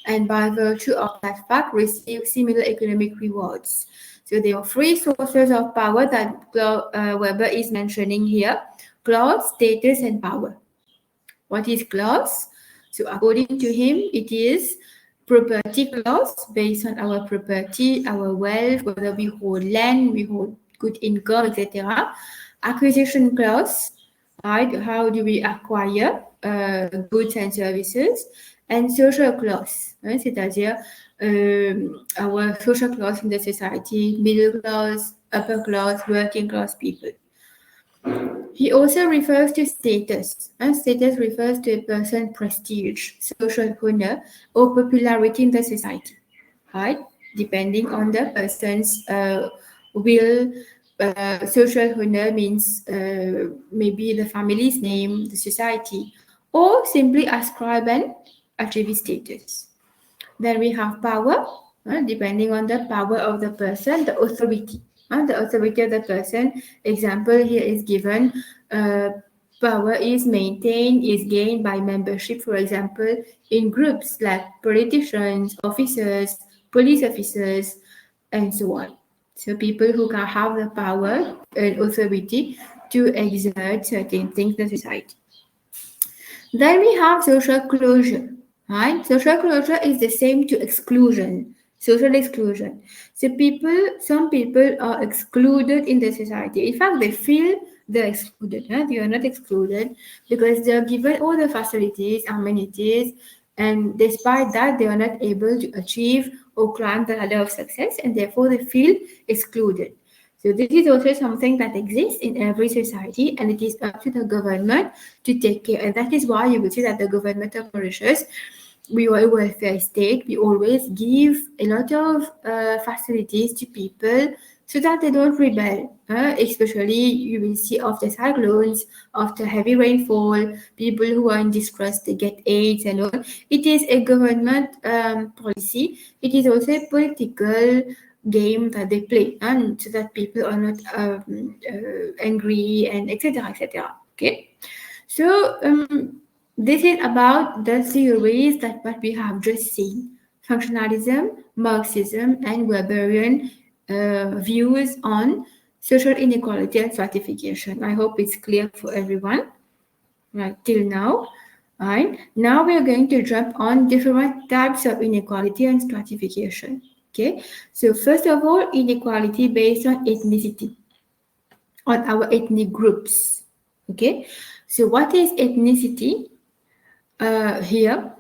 and by virtue of that fact receive similar economic rewards. So there are three sources of power that Weber is mentioning here: class, status, and power. What is class? So according to him, it is property class based on our property, our wealth, whether we hold land, we hold good income, etc. Acquisition class, right? How do we acquire goods and services? And social class, right? C'est-à-dire our social class in the society, middle class, upper class, working class people. He also refers to status, and status refers to a person's prestige, social honor, or popularity in the society, right? Depending on the person's will. Social honor means maybe the family's name, the society, or simply ascribe and achieve status. Then we have power, depending on the power of the person, the authority. The authority of the person. Example here is given. Power is maintained, is gained by membership, for example, in groups like politicians, officers, police officers, and so on. So people who can have the power and authority to exert certain things in the society. Then we have social closure. Right? Social closure is the same to exclusion, social exclusion. So some people are excluded in the society. In fact, they feel they're excluded. They are not excluded because they are given all the facilities, amenities, and despite that, they are not able to achieve or climb the ladder of success, and therefore they feel excluded. So this is also something that exists in every society, and it is up to the government to take care. And that is why you will see that the government of Mauritius, we are a welfare state. We always give a lot of facilities to people so that they don't rebel. Especially you will see after cyclones, after heavy rainfall, people who are in distress, they get aids and all. It is a government policy. It is also a political game that they play, and so that people are not angry and etc. etc. Okay, so this is about the theories that what we have just seen: functionalism, Marxism, and Weberian views on social inequality and stratification. I hope it's clear for everyone right till now. Right, now we are going to jump on different types of inequality and stratification. Okay, so first of all, inequality based on ethnicity, on our ethnic groups. Okay, so what is ethnicity? Here,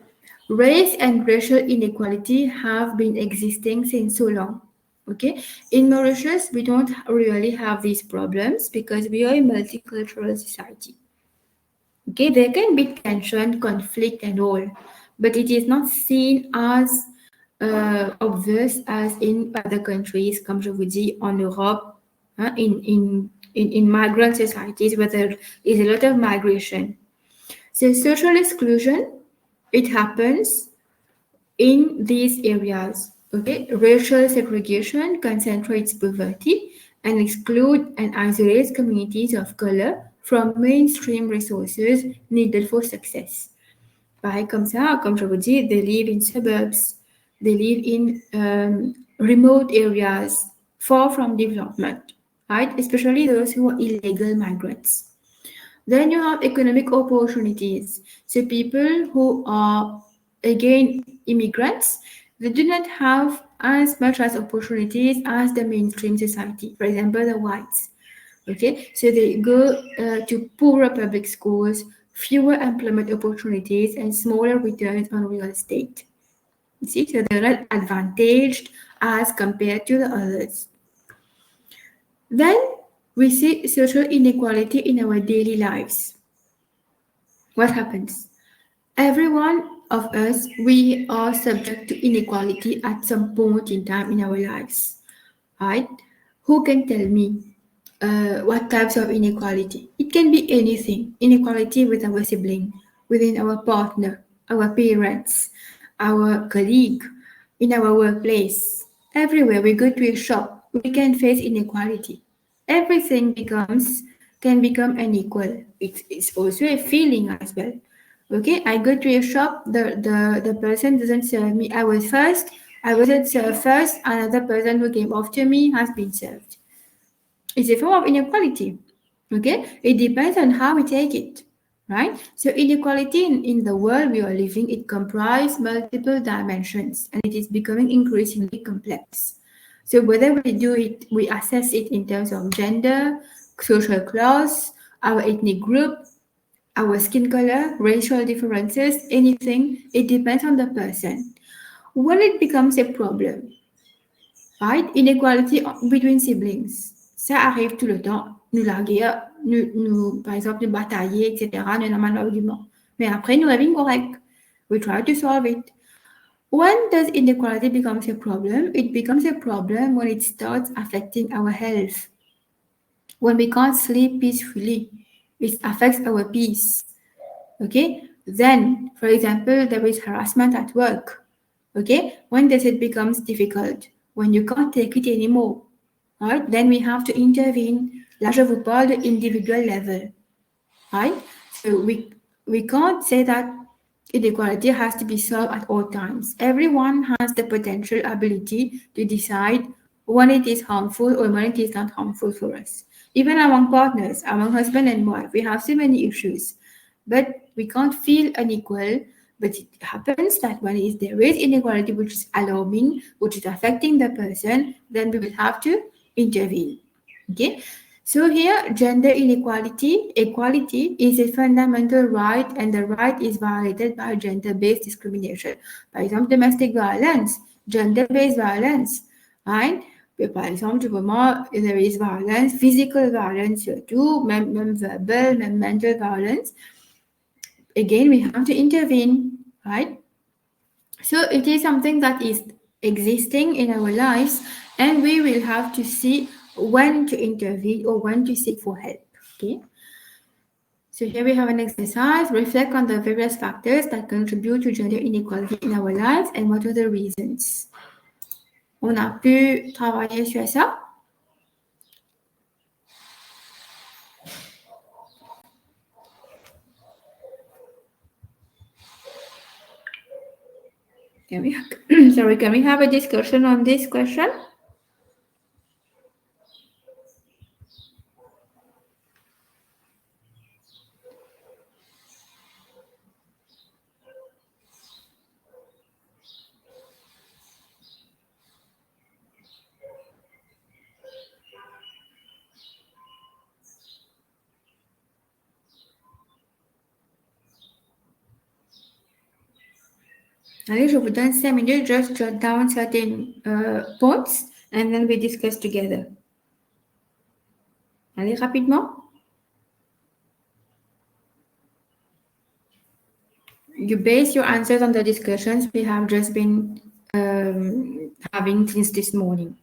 race and racial inequality have been existing since so long. Okay, in Mauritius, we don't really have these problems because we are a multicultural society. Okay, there can be tension, conflict, and all, but it is not seen as obvious as in other countries, comme je vous dis, en Europe, in migrant societies where there is a lot of migration. So social exclusion, it happens in these areas. Okay, racial segregation concentrates poverty and exclude and isolates communities of color from mainstream resources needed for success. Pareil comme ça, comme je vous dis, they live in suburbs, they live in remote areas, far from development, right? Especially those who are illegal migrants. Then you have economic opportunities. So people who are, again, immigrants, they do not have as much as opportunities as the mainstream society. For example, the whites. Okay, so they go to poorer public schools, fewer employment opportunities, and smaller returns on real estate. You see, so they're not advantaged as compared to the others. Then we see social inequality in our daily lives. What happens? Every one of us, we are subject to inequality at some point in time in our lives, right? Who can tell me what types of inequality? It can be anything. Inequality with our sibling, within our partner, our parents, our colleague, in our workplace. Everywhere we go to a shop, we can face inequality. Everything can become unequal. It's also a feeling as well. Okay, I go to a shop, the person doesn't serve me. I wasn't served first, another person who came after me has been served. It's a form of inequality. Okay, it depends on how we take it, right? So inequality in the world we are living, it comprises multiple dimensions and it is becoming increasingly complex. So whether we do it, we assess it in terms of gender, social class, our ethnic group, our skin color, racial differences, anything, it depends on the person. When it becomes a problem, right? Inequality between siblings, ça arrive tout le temps. Nous larguer, par exemple, nous batailler, etc. Nous avons un argument. Mais après, nous avons correct. We try to solve it. When does inequality becomes a problem? It becomes a problem when it starts affecting our health. When we can't sleep peacefully, it affects our peace. Okay? Then, for example, there is harassment at work. Okay? When does it becomes difficult? When you can't take it anymore. Right? Then we have to intervene. Là, je vous parle de individual level. Right? So we can't say that inequality has to be solved at all times. Everyone has the potential ability to decide when it is harmful or when it is not harmful for us. Even among partners, among husband and wife, we have so many issues. But we can't feel unequal. But it happens that when there is inequality which is alarming, which is affecting the person, then we will have to intervene. Okay? So here, gender equality is a fundamental right and the right is violated by gender-based discrimination. Par exemple, domestic violence, gender-based violence, right? Par exemple, there is violence, physical violence surtout, même verbal, même mental violence. Again, we have to intervene, right? So it is something that is existing in our lives and we will have to see when to intervene or when to seek for help. Okay. So here we have an exercise. Reflect on the various factors that contribute to gender inequality in our lives and what are the reasons. On a pu travailler sur ça. Can we have a discussion on this question? Allez, je vous donne 5 minutes, just jot down certain points and then we discuss together. Allez, rapidement. You base your answers on the discussions we have just been having since this morning.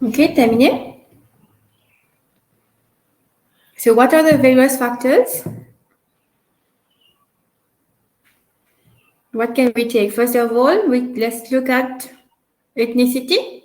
Okay, terminé. So what are the various factors? What can we take? First of all, let's look at ethnicity.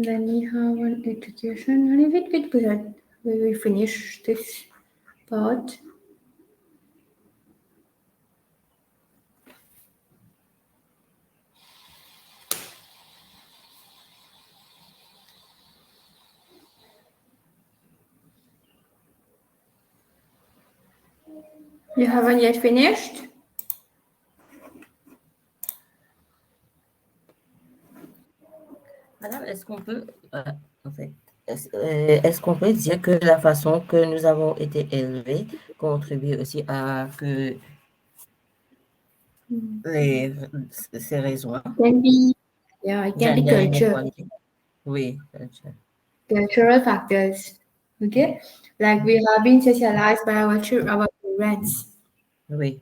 Then we have an education. Wait, we will finish this part. You haven't yet finished? Madame, en fait, est-ce qu'on peut dire que la façon que nous avons été élevés contribue aussi à que ces raisons, Can be, yeah, it can be gender culture, inequality? Oui, culture. cultural factors. Okay, like we have been socialized by our parents. Oui.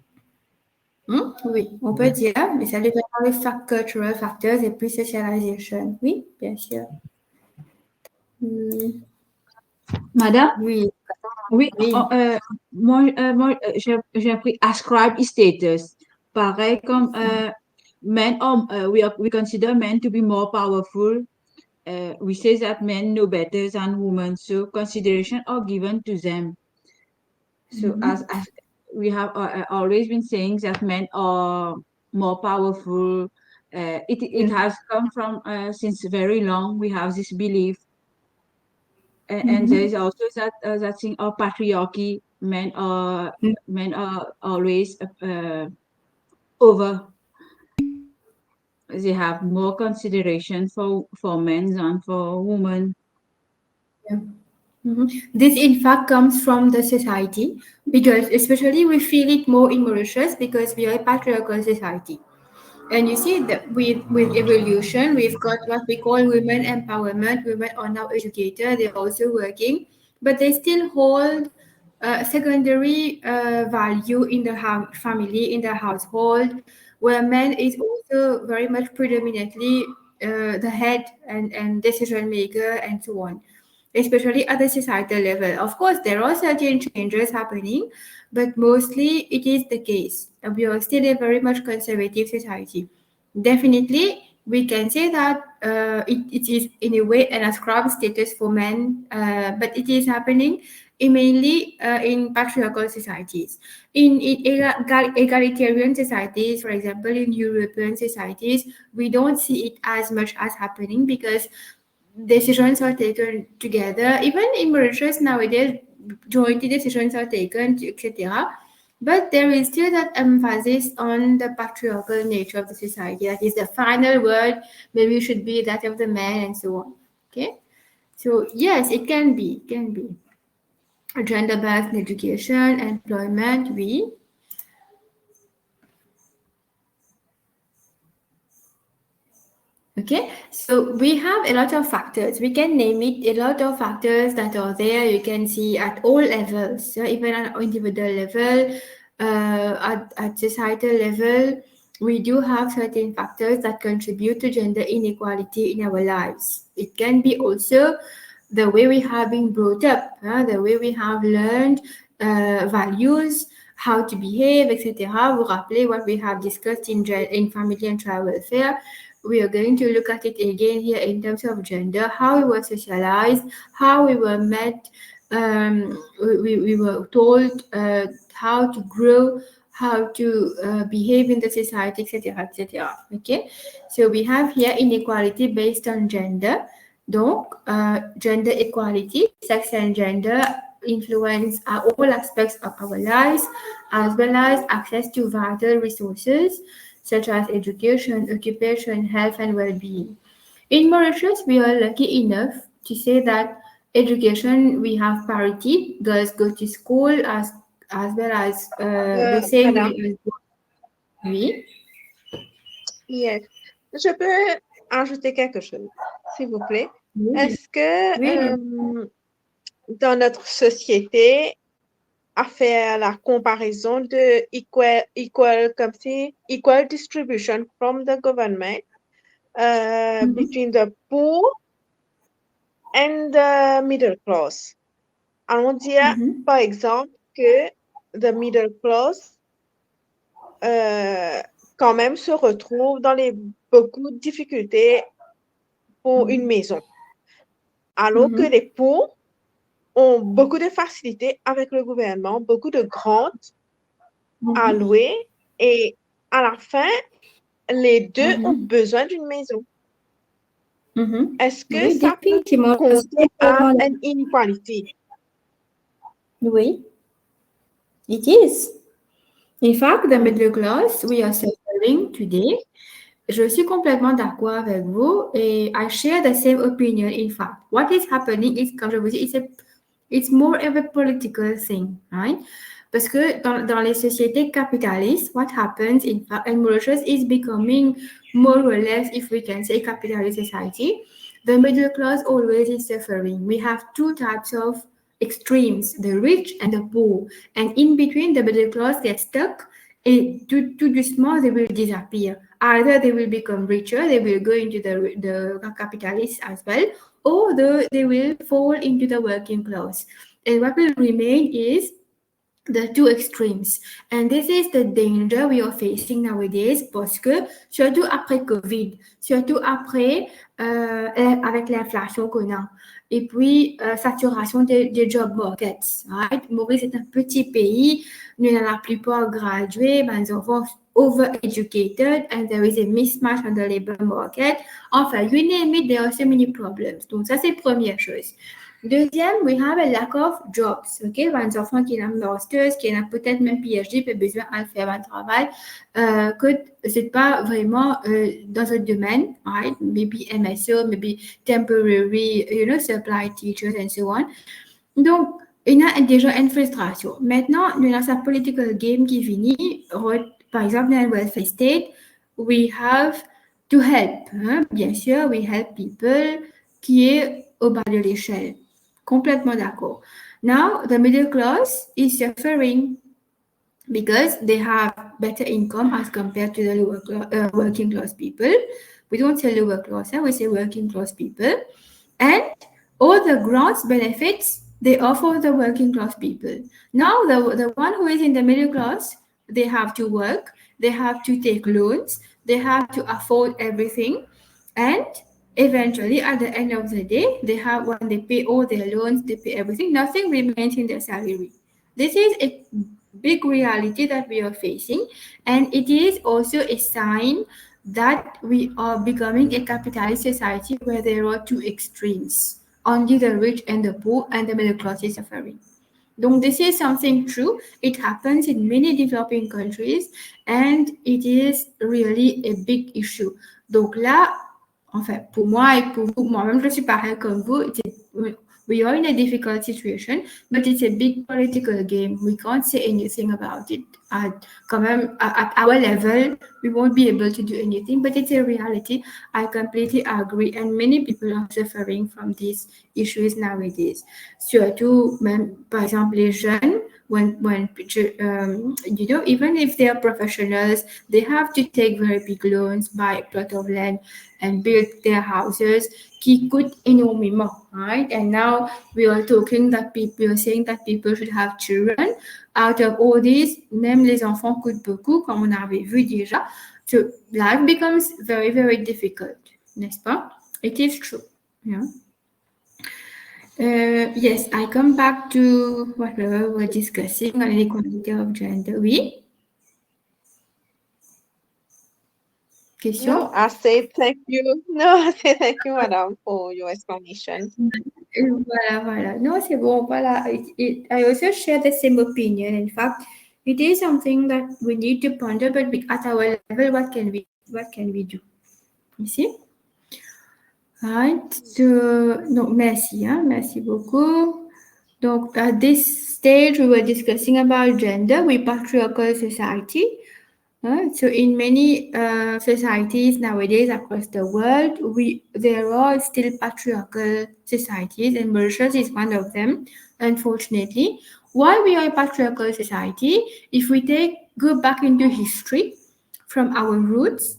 Oui, on peut dire, mais ça dépend des cultural factors et puis socialization. Oui, bien sûr. Madame, Oui, oui, oui. moi, j'ai appris ascribe status. Pareil comme we consider men to be more powerful. We say that men know better than women, so consideration are given to them. So as we have always been saying that men are more powerful. It has come from since very long. We have this belief. And there is also that thing of patriarchy. Men are always over. They have more consideration for men than for women. This in fact comes from the society, because especially we feel it more in Mauritius because we are a patriarchal society. And you see that with evolution, we've got what we call women empowerment. Women are now educated, they're also working, but they still hold secondary value in the family, in the household, where men is also very much predominantly the head and decision maker and so on, especially at the societal level. Of course, there are certain changes happening, but mostly it is the case. We are still a very much conservative society. Definitely, we can say that it is in a way an ascribed status for men, but it is happening mainly in patriarchal societies. In egalitarian societies, for example, in European societies, we don't see it as much as happening because decisions are taken together. Even in Mauritius nowadays, joint decisions are taken, etc. But there is still that emphasis on the patriarchal nature of the society. That is the final word, maybe should be that of the man and so on. Okay. So yes, it can be. Gender-based education, employment, we. Okay, so we have a lot of factors. We can name it a lot of factors that are there. You can see at all levels, so even at individual level, at societal level, we do have certain factors that contribute to gender inequality in our lives. It can be also the way we have been brought up, the way we have learned values, how to behave, etc. Vous rappelez what we have discussed in family and child welfare. We are going to look at it again here in terms of gender, how we were socialized, how we were met, we were told how to grow, how to behave in the society, etc., etc. Okay, so we have here inequality based on gender. Donc, gender equality, sex and gender influence all aspects of our lives, as well as access to vital resources such as education, occupation, health, and well-being. In Mauritius, we are lucky enough to say that education, we have parity. Girls go to school as well as the same Madame, way as boys. Oui. yes. Je peux ajouter quelque chose, s'il vous plaît. Oui. Est-ce que Oui. dans notre société, à faire la comparaison de equal distribution from the government between the poor and the middle class. Allons dire, par exemple, que the middle class quand même se retrouve dans beaucoup de difficultés pour une maison. Alors que les pauvres ont beaucoup de facilités avec le gouvernement, beaucoup de grants à louer et à la fin, les deux ont besoin d'une maison. Est-ce que Oui, ça peut définitivement. compter à une inequality? Oui. It is. In fact, the middle class, we are suffering today. Je suis complètement d'accord avec vous et I share the same opinion. In fact, what is happening is, comme je vous dis, it's more of a political thing, right? Parce que dans les sociétés capitalistes, what happens in fact, and Mauritius is becoming more or less, if we can say, capitalist society. The middle class always is suffering. We have two types of extremes, the rich and the poor. And in between, the middle class gets stuck. And too small, they will disappear. Either they will become richer, they will go into the capitalists as well, or they will fall into the working class. And what will remain is the two extremes. And this is the danger we are facing nowadays parce que, surtout après COVID, surtout après, avec l'inflation qu'on a, et puis saturation des job markets. Right? Maurice est un petit pays, nous avons la plupart gradués, les enfants over-educated, and there is a mismatch on the labor market. Enfin, you name it, there are so many problems. Donc ça, c'est la première chose. Deuxième, we have a lack of jobs. OK? Les enfants qui ont un master, qui ont peut-être même PhD, ont besoin de faire un travail que ce n'est pas vraiment dans un domaine, right? Maybe MSO, maybe temporary, supply teachers and so on. Donc, il y a déjà une frustration. Maintenant, nous avons sa political game qui finit. Par exemple, dans le welfare state, we have to help. Hein? Bien sûr, we help people qui est au bas de l'échelle. Complètement d'accord. Now, the middle class is suffering because they have better income as compared to the lower working class people. We don't say lower class, we say working class people. And all the grants benefits, they offer the working class people. Now, the one who is in the middle class, they have to work, they have to take loans, they have to afford everything. And eventually, at the end of the day, when they pay all their loans, they pay everything, nothing remains in their salary. This is a big reality that we are facing, and it is also a sign that we are becoming a capitalist society where there are two extremes, only the rich and the poor, and the middle class is suffering. Donc, this is something true. It happens in many developing countries, and it is really a big issue. Donc là, enfin, pour moi et pour vous, moi-même, je suis pareil comme vous. We are in a difficult situation, but it's a big political game. We can't say anything about it. At our level, we won't be able to do anything, but it's a reality. I completely agree, and many people are suffering from these issues nowadays. Surtout, par exemple, les jeunes, even if they are professionals, they have to take very big loans, buy a plot of land, and build their houses, qui coûtent énormément, right? And now we are saying that people should have children. Out of all these, même les enfants coûtent beaucoup, comme on avait vu déjà. So life becomes very, very difficult, n'est-ce pas? It is true. Yeah. Yes, I come back to what we were discussing on inequality of gender. Oui? Question? No, I say thank you. No, I say thank you, madam, for your explanation. Voilà, voilà. No, c'est bon. Voilà. I also share the same opinion. In fact, it is something that we need to ponder, but at our level, what can we do? You see? Right. So, donc, merci, hein? Merci beaucoup. Donc, at this stage, we were discussing about gender with patriarchal society. So in many societies nowadays across the world, there are still patriarchal societies, and Mauritius is one of them, unfortunately. Why we are a patriarchal society? If we go back into history from our roots,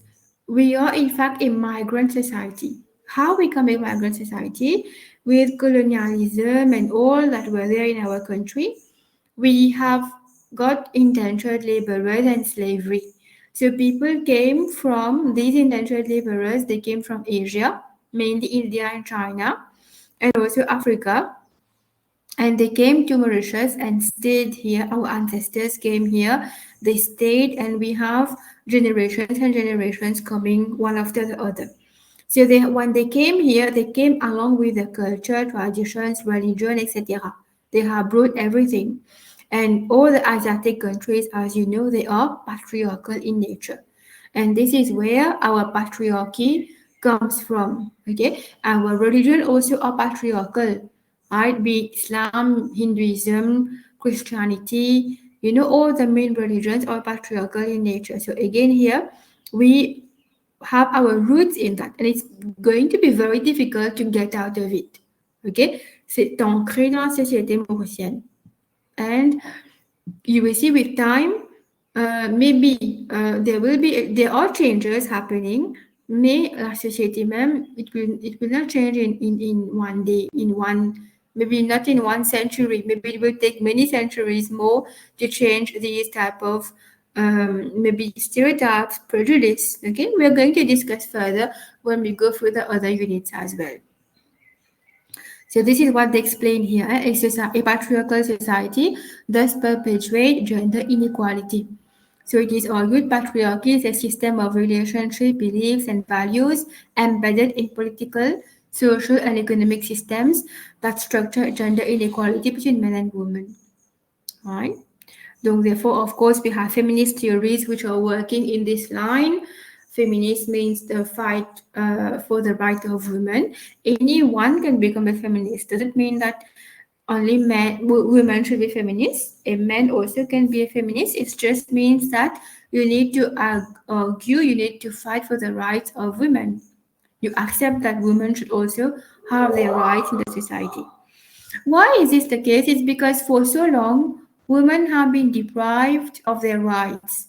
we are in fact a migrant society. How we become a migrant society? With colonialism and all that were there in our country, we have got indentured laborers and slavery. So people came from these indentured laborers, they came from Asia, mainly India and China, and also Africa. And they came to Mauritius and stayed here. Our ancestors came here, they stayed, and we have generations and generations coming one after the other. So when they came here, they came along with the culture, traditions, religion, etc. They have brought everything. And all the Asiatic countries, as you know, they are patriarchal in nature. And this is where our patriarchy comes from. Okay, our religion also are patriarchal, right? Be Islam, Hinduism, Christianity, all the main religions are patriarchal in nature. So again, here we have our roots in that, and it's going to be very difficult to get out of it. Okay, c'est ancré dans la société mauricienne. And you will see with time, maybe there are changes happening, mais la société même, it will not change in one day, maybe not in 1 century, maybe it will take many centuries more to change these type of maybe stereotypes, prejudice. Okay, we're going to discuss further when we go through the other units as well. So this is what they explain here. A patriarchal society thus perpetuate gender inequality. So it is argued patriarchy is a system of relationship, beliefs, and values embedded in political, social, and economic systems that structure gender inequality between men and women. Right? So therefore, of course, we have feminist theories which are working in this line. Feminist means the fight for the right of women. Anyone can become a feminist. Doesn't mean that only women should be feminists. A man also can be a feminist. It just means that you need to argue, you need to fight for the rights of women. You accept that women should also have their rights in the society. Why is this the case? It's because for so long, women have been deprived of their rights.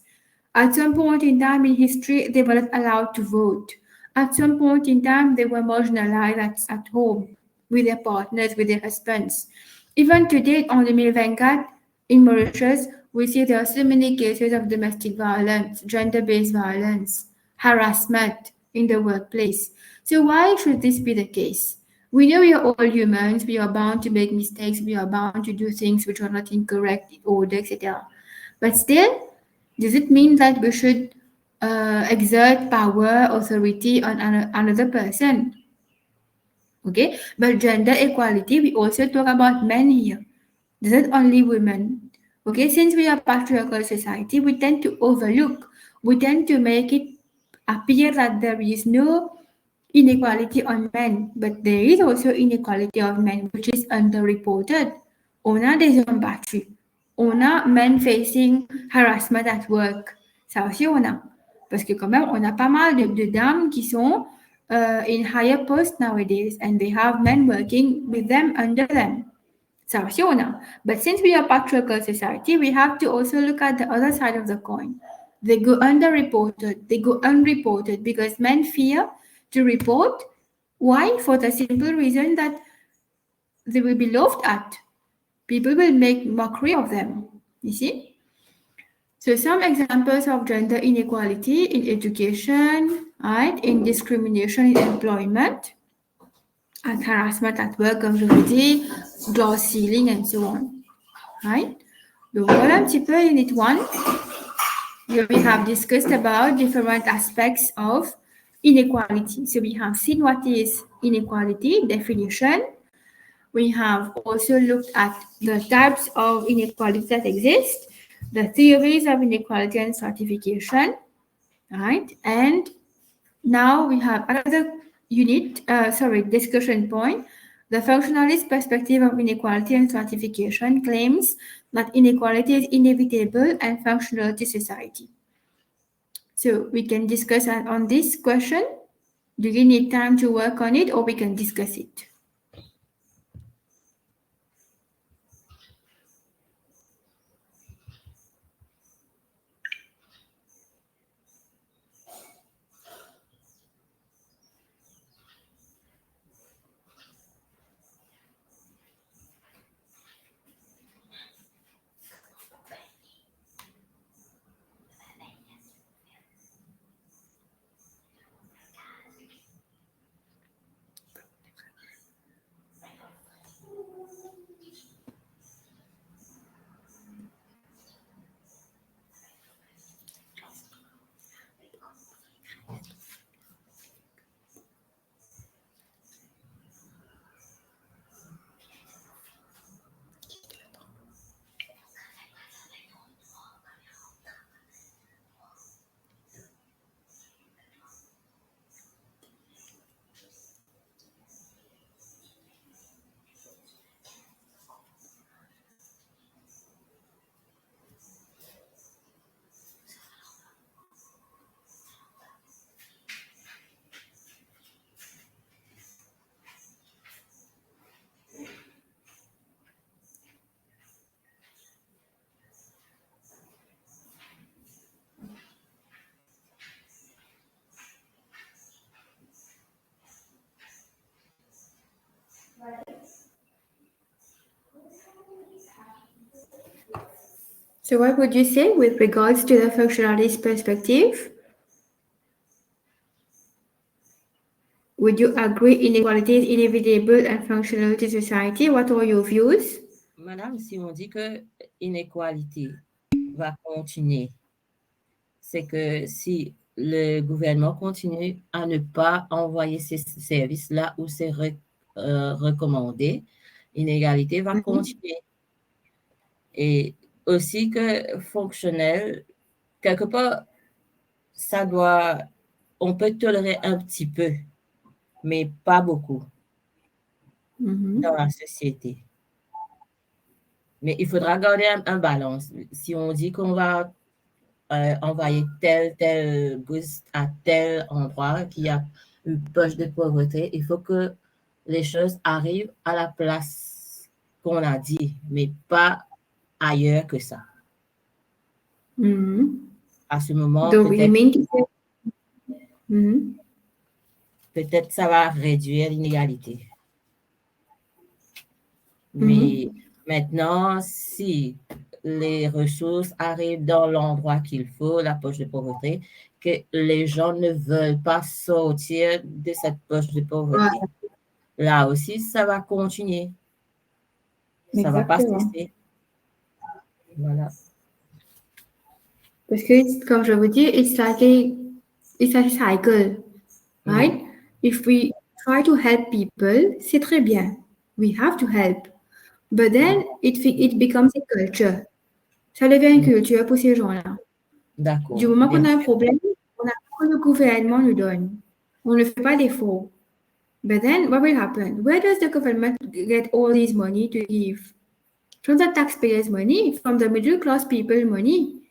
At some point in time in history, they were not allowed to vote. At some point in time, they were marginalized at home with their partners, with their husbands. Even today, on the Milvenkat in Mauritius, we see there are so many cases of domestic violence, gender-based violence, harassment in the workplace. So why should this be the case? We know we are all humans, we are bound to make mistakes, we are bound to do things which are not in correct order, etc. But still, does it mean that we should exert power, authority on another person? Okay, but gender equality, we also talk about men here. This is only women. Okay, since we are patriarchal society, we tend to overlook, we tend to make it appear that there is no inequality on men, but there is also inequality of men, which is underreported. On a des hommes battus. On a men facing harassment at work. Ça aussi, on a. Parce que quand même, on a pas mal de dames qui sont in higher posts nowadays, and they have men working with them, under them. Ça aussi, on a. But since we are patriarchal society, we have to also look at the other side of the coin. They go underreported, they go unreported, because men fear to report. Why? For the simple reason that they will be laughed at. People will make mockery of them. You see? So some examples of gender inequality in education, right? In discrimination in employment, and harassment at work, comme je vous dis, glass ceiling, and so on. Right? Donc voilà un petit peu unit 1. Here we have discussed about different aspects of inequality. So we have seen what is inequality, definition. We have also looked at the types of inequality that exist, the theories of inequality and stratification, right? And now we have another discussion point. The functionalist perspective of inequality and stratification claims that inequality is inevitable and functional to society. So we can discuss on this question. Do you need time to work on it, or we can discuss it? So what would you say with regards to the functionalist perspective? Would you agree inequality is inevitable and functional to society? What are your views? Madame, si on dit que l'inéqualité va continuer, c'est que si le gouvernement continue à ne pas envoyer ces services là où c'est recommandé, l'inégalité va continuer. Et aussi que fonctionnel, quelque part, on peut tolérer un petit peu, mais pas beaucoup dans la société. Mais il faudra garder un balance. Si on dit qu'on va envoyer tel boost à tel endroit qui a une poche de pauvreté, il faut que les choses arrivent à la place qu'on a dit, mais pas ailleurs que ça. À ce moment, peut-être ça va réduire l'inégalité. Mais maintenant, si les ressources arrivent dans l'endroit qu'il faut, la poche de pauvreté, que les gens ne veulent pas sortir de cette poche de pauvreté. Là aussi, ça va continuer. Ça ne va pas cesser. Voilà. Parce que, comme je vous dis, it's like a cycle, right? If we try to help people, c'est très bien. We have to help. But then, it becomes a culture. Ça devient une culture pour ces gens-là. D'accord. Du moment qu'on a un problème, on a que le gouvernement nous donne. On ne fait pas d'efforts. But then, what will happen? Where does the government get all this money to give? From the taxpayers' money, from the middle class people money,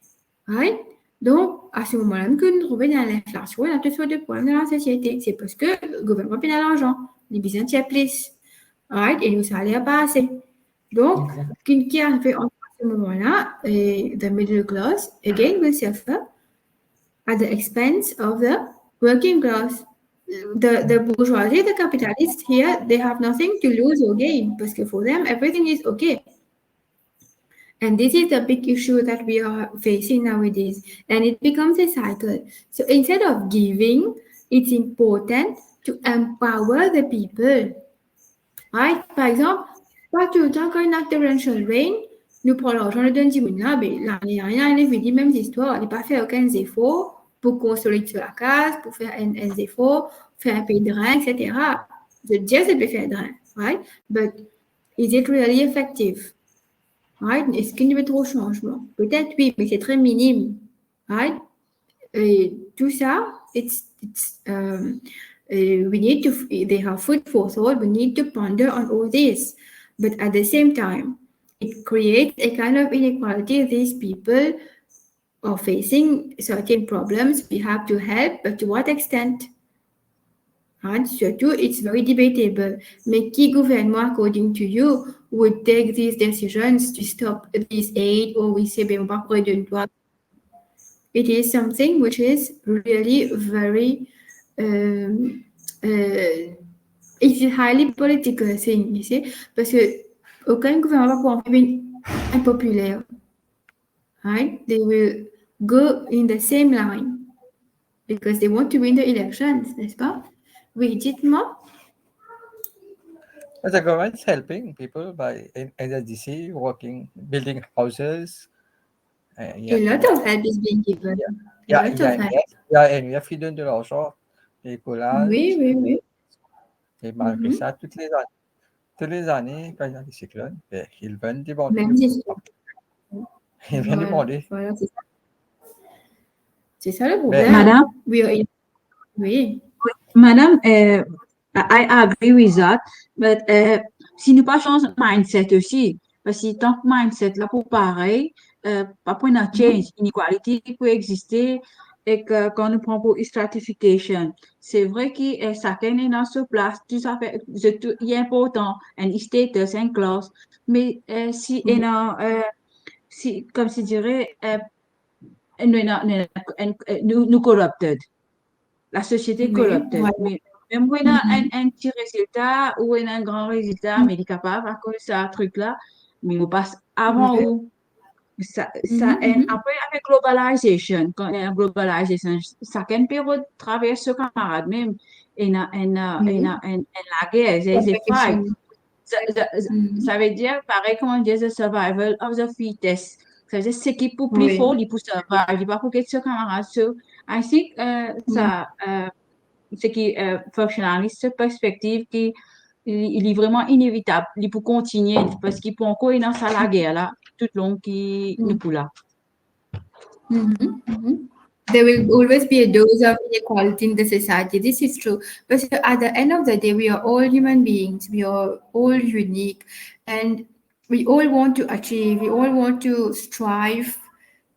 right? Donc, à ce moment-là, que nous trouvons dans l'inflation, il y a toutes sortes de problèmes dans la société. C'est parce que le gouvernement paye l'argent, les besoins tiennent plus, right? Et nos salaires pas assez. Donc, ce qui arrive en ce moment-là, the middle class, again, will suffer at the expense of the working class. The bourgeoisie, the capitalists here, they have nothing to lose or gain because for them, everything is okay. And this is the big issue that we are facing nowadays. And it becomes a cycle. So instead of giving, it's important to empower the people. Right? Par exemple, pas tout le temps quand il y a un torrential rain, nous prenons l'argent de donner là, mais l'année dernière, il avait dit même histoire, il n'a pas fait aucun effort pour construire sur la case, pour faire un effort, faire un pays de drain, etc. The just peut faire drain, right? But is it really effective? Right? Est-ce qu'il y a trop de changements? Peut-être oui, mais c'est très minime. Right? Et tout ça, we need to, they have food for thought, we need to ponder on all this. But at the same time, it creates a kind of inequality. These people are facing certain problems. We have to help, but to what extent? And surtout, it's very debatable. Mais qui gouvernement, according to you, would take these decisions to stop this aid, or we say, ben, on va prendre d'une loi? It is something which is really very, it's a highly political thing, you see, parce que aucun gouvernement va pouvoir faire impopulaire. Right? They will go in the same line because they want to win the elections, n'est-ce pas? Oui, dites-moi. But the government is helping people by in the DC building houses. A lot of help is being given. Il y a un freedom de l'argent, des collages. Oui. Et malgré ça, toutes les années, quand il y a des cyclones, ils viennent demander. Même Ils viennent demander. Voilà, c'est ça le problème. Madame? Oui. Madame, I agree with that, but si nous pas change mindset aussi, parce que tant que mindset là pour pareil, pas pour une change, inequality qui peut exister et que quand on prend pour stratification, c'est vrai que chacun est dans sa place, tout ça fait, c'est important, un status, un classe, mais si si, comme je dirais, nous corrupted. La société est corrupted. Mais même quand on a un petit résultat ou un grand résultat, mais il est capable à cause de ce truc-là, mais on passe avant où. Après, avec globalisation, quand il y a globalisation, chacun peut traverser ce camarade même. Et la guerre, c'est fight. Ça veut dire, pareil, comme on dit, the survival of the fittest. Ça veut dire, ce qui est plus fort, il peut survivre, il pas pour que ce camarade. So, I think, ce qui est fonctionnaliste, cette perspective qui il est vraiment inévitable. Il peut continuer parce qu'il peut encore être dans la guerre là, tout le long qui n'est plus là. There will always be a dose of inequality in the society. This is true. But at the end of the day, we are all human beings. We are all unique. And we all want to achieve, we all want to strive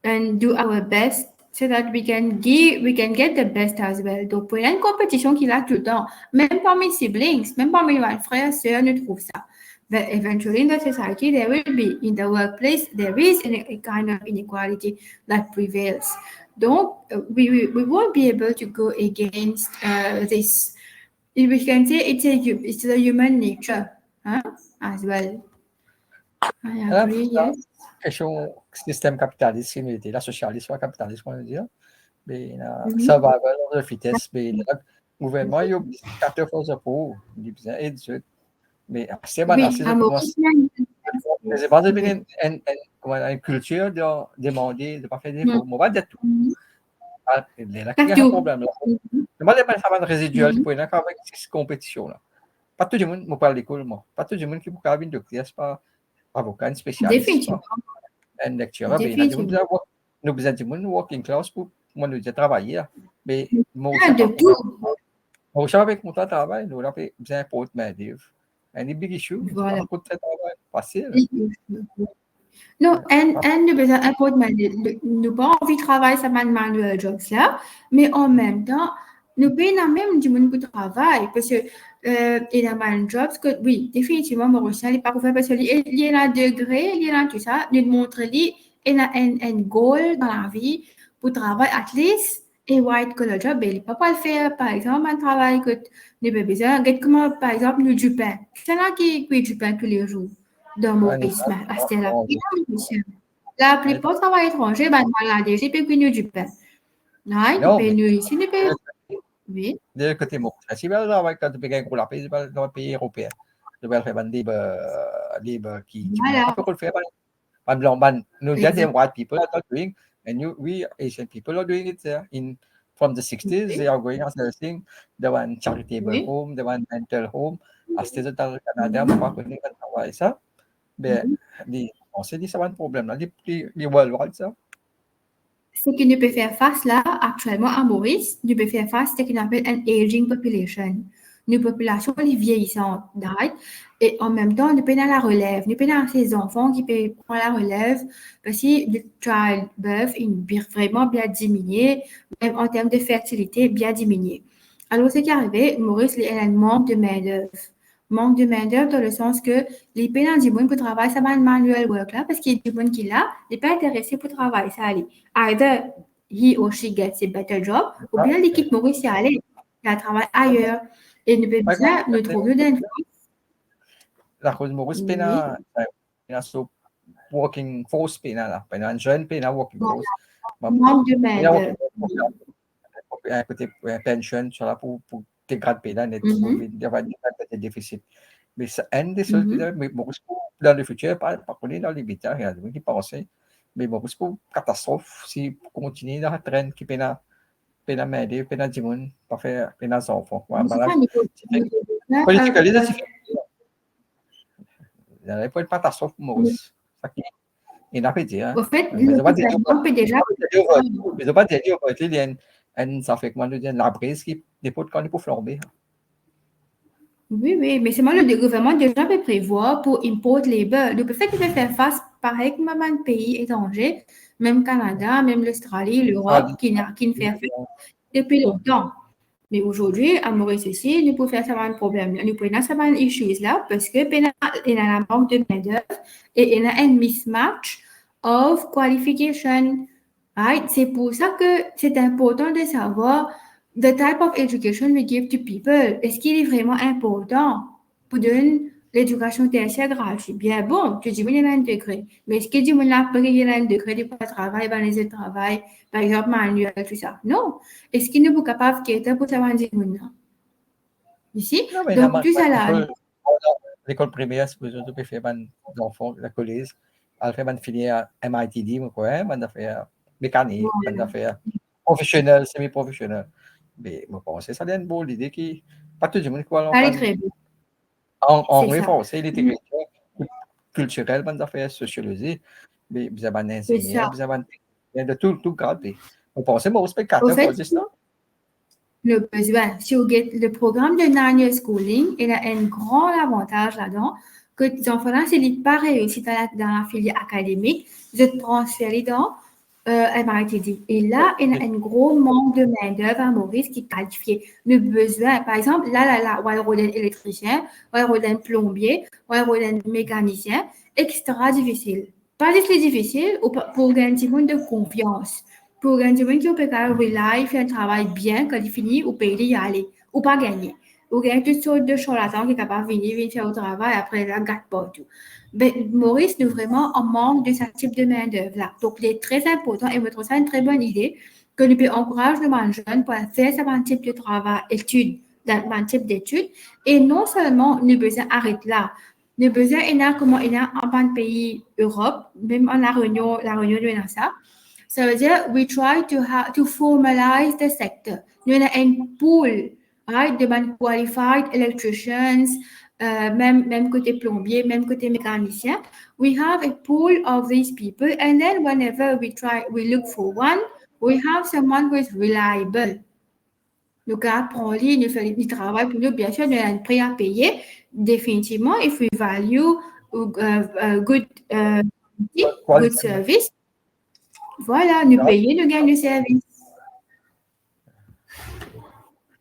and do our best so that we can get the best as well. Donc, il y a une compétition qui est là tout le temps. Même parmi siblings, même parmi les frères et sœurs, on trouve ça. But eventually in the society, there will be, in the workplace, there is a kind of inequality that prevails. Donc, we won't be able to go against this. We can say it's a human nature as well. I agree, yes. Question système capitaliste, la socialisme capitaliste, on va dire. Mais survival of the fittest, mais le gouvernement, il y a 4 fois de pour, il y a besoin mais c'est pas assez de c'est pas une culture de demander de pas faire des on va dire tout. Il y a un problème là. Je ne pas ça résiduel pour une avec cette compétition là. Pas tout le monde me parle d'école moi. Pas tout le monde qui peut avoir une docteur, c'est pas avocat, un spécialiste. Définitivement. Un lecturer, nous besoin de monde working class pour moi nous travailler là. Mais moi aussi avec mon travail, nous avons besoin de porte main d'œuvre. Un big issue, voilà. Beaucoup de travail facile. Non, nous besoin de porte main d'œuvre. Nous pas envie de travailler ça manuel jobs là, mais en même temps nous payons même du monde pour travail parce que il y a un job que oui définitivement mon recherche n'est pas pour faire parce qu'il y a un degré il y a tout ça nous montre il y a un goal dans la vie pour travailler at least et white collar job il peut pas le faire par exemple un travail que nous avons besoin comme par exemple nous du pain c'est là qui cuit du pain tous les jours dans mon pays à ce là la plupart travail étranger ben Bangladesh ils peuvent cuire du pain right mais nous ici nous peuvent oui. De côté mon si ben là avec quand tu payes pour la pays dans le pays européen tu vas faire libre qui pas le faire nous the white people are not doing and we Asian people are doing it there in from the 60s they are going as a thing the one charitable home the one mental home à ce dans le Canada on pas connaître travail ça, ben, on s'est dit ça va un problème là, les worldwide ça. Ce que nous peut faire face là, actuellement à Maurice, nous peut faire face à ce qu'on appelle un aging population. Une population vieillissante, right? Et en même temps, nous peut la relève. Nous peut avoir ces enfants qui peuvent prendre la relève parce que le childbirth est vraiment bien diminué, même en termes de fertilité, bien diminué. Alors, ce qui est arrivé, Maurice, il y a un manque de main-d'œuvre. Manque de main-d'œuvre dans le sens que les pénals du monde pour travailler, ça va un manual work là, parce qu'il y a du monde qui là, n'est pas intéressé pour travailler, ça allait. Either he or she gets a better job, ou bien l'équipe Maurice y allait, elle travaille ailleurs. Et nous peut bien nous trouver dans la cause Maurice pena so working force pena là, pena jeune pena working force. Manque de main-d'œuvre. Côté pension, sur là pour tes grades pena net, il y a des déficits. Mais ça, un des choses, mais Maurice dans le futur, pas connaître dans les bêtas, il y a des gens qui pensent, mais Maurice pour catastrophe si continue dans la traîne qui pena m'aider, pena du monde, pas faire pena enfants. Politically, c'est il n'y a pas de catastrophe pour Maurice. Il n'a pas dit. En fait, le gouvernement peut déjà. Mais pas dire qu'il y a ça fait que moi, la brise qui dépôt quand il faut flamber. Oui, mais c'est moi le gouvernement déjà peut prévoir pour import labor. Le fait qu'il peut faire face, pareil comme un pays étranger, même Canada, même l'Australie, l'Europe, qui ne fait depuis longtemps. Mais aujourd'hui, à Maurice ici, nous pouvons faire ça un problème. Nous pouvons faire un issue là parce que il y a un manque de main-d'œuvre et il y a un mismatch of qualification. Right? C'est pour ça que c'est important de savoir the type of education we give to people. Est-ce qu'il est vraiment important pour donner l'éducation tertiaire gratuite? Bien bon, tu dis, il y a un degré. Mais est-ce que tu dis, il y a un degré de travail, dans les travail, par exemple, manuel, tout ça? Non. Est-ce qu'il n'est pas capable de pour savoir dire non? Ici? Donc, tout ça là. L'école primaire, c'est besoin de faire un enfant, la collège, elle fait une filière MITD, on fait mécanique, on fait professionnel, semi-professionnel. Mais je pense que ça donne une bonne idée qui, pas tout le monde quoi. Elle est très bien. En vrai, c'est l'intégration culturelle, on fait sociologie, mais vous avez un ingénieur, vous avez de tout grade. On pense que mon spectateur pour dire ça. Le besoin. Si vous avez le programme de 9-year schooling, il a un grand avantage là-dedans, que les enfants-là, s'ils n'ont pas réussi dans la filière académique, vous êtes transférés dans MITD. Et là, il y a un gros manque de main-d'œuvre à Maurice qui est qualifié. Le besoin, par exemple, là, ou alors d'un électricien, ou alors d'un plombier, ou alors d'un mécanicien, extra difficile. Pas juste difficile pour gagner monde de confiance. Pour gagner monde qui peut rely, faire un travail bien, quand il finit, ou payer y aller, ou pas gagner. Ou gagner toutes sortes de charlatans qui sont capables de venir faire au travail après la gâte partout. Mais Maurice, nous vraiment en manque de ce type de main-d'œuvre là. Donc, il est très important et je trouve ça une très bonne idée que nous pouvons encourager les jeunes pour faire ce type de travail, études, un type d'études. Et non seulement nous besoin arrêter là. Nous besoin, comment il y a en plein pays Europe, même en la réunion de ça. Ça veut dire, we try to formalize the sector. Nous avons un pool, right, de qualified electricians, même côté plombier, même côté mécanicien. We have a pool of these people, and then whenever we look for one, we have someone who is reliable. Le gars prend lui, il fait du travail pour nous, bien sûr, il a un prix à payer. Définitivement, if we value good service, voilà, nous payons, nous gagnons le service.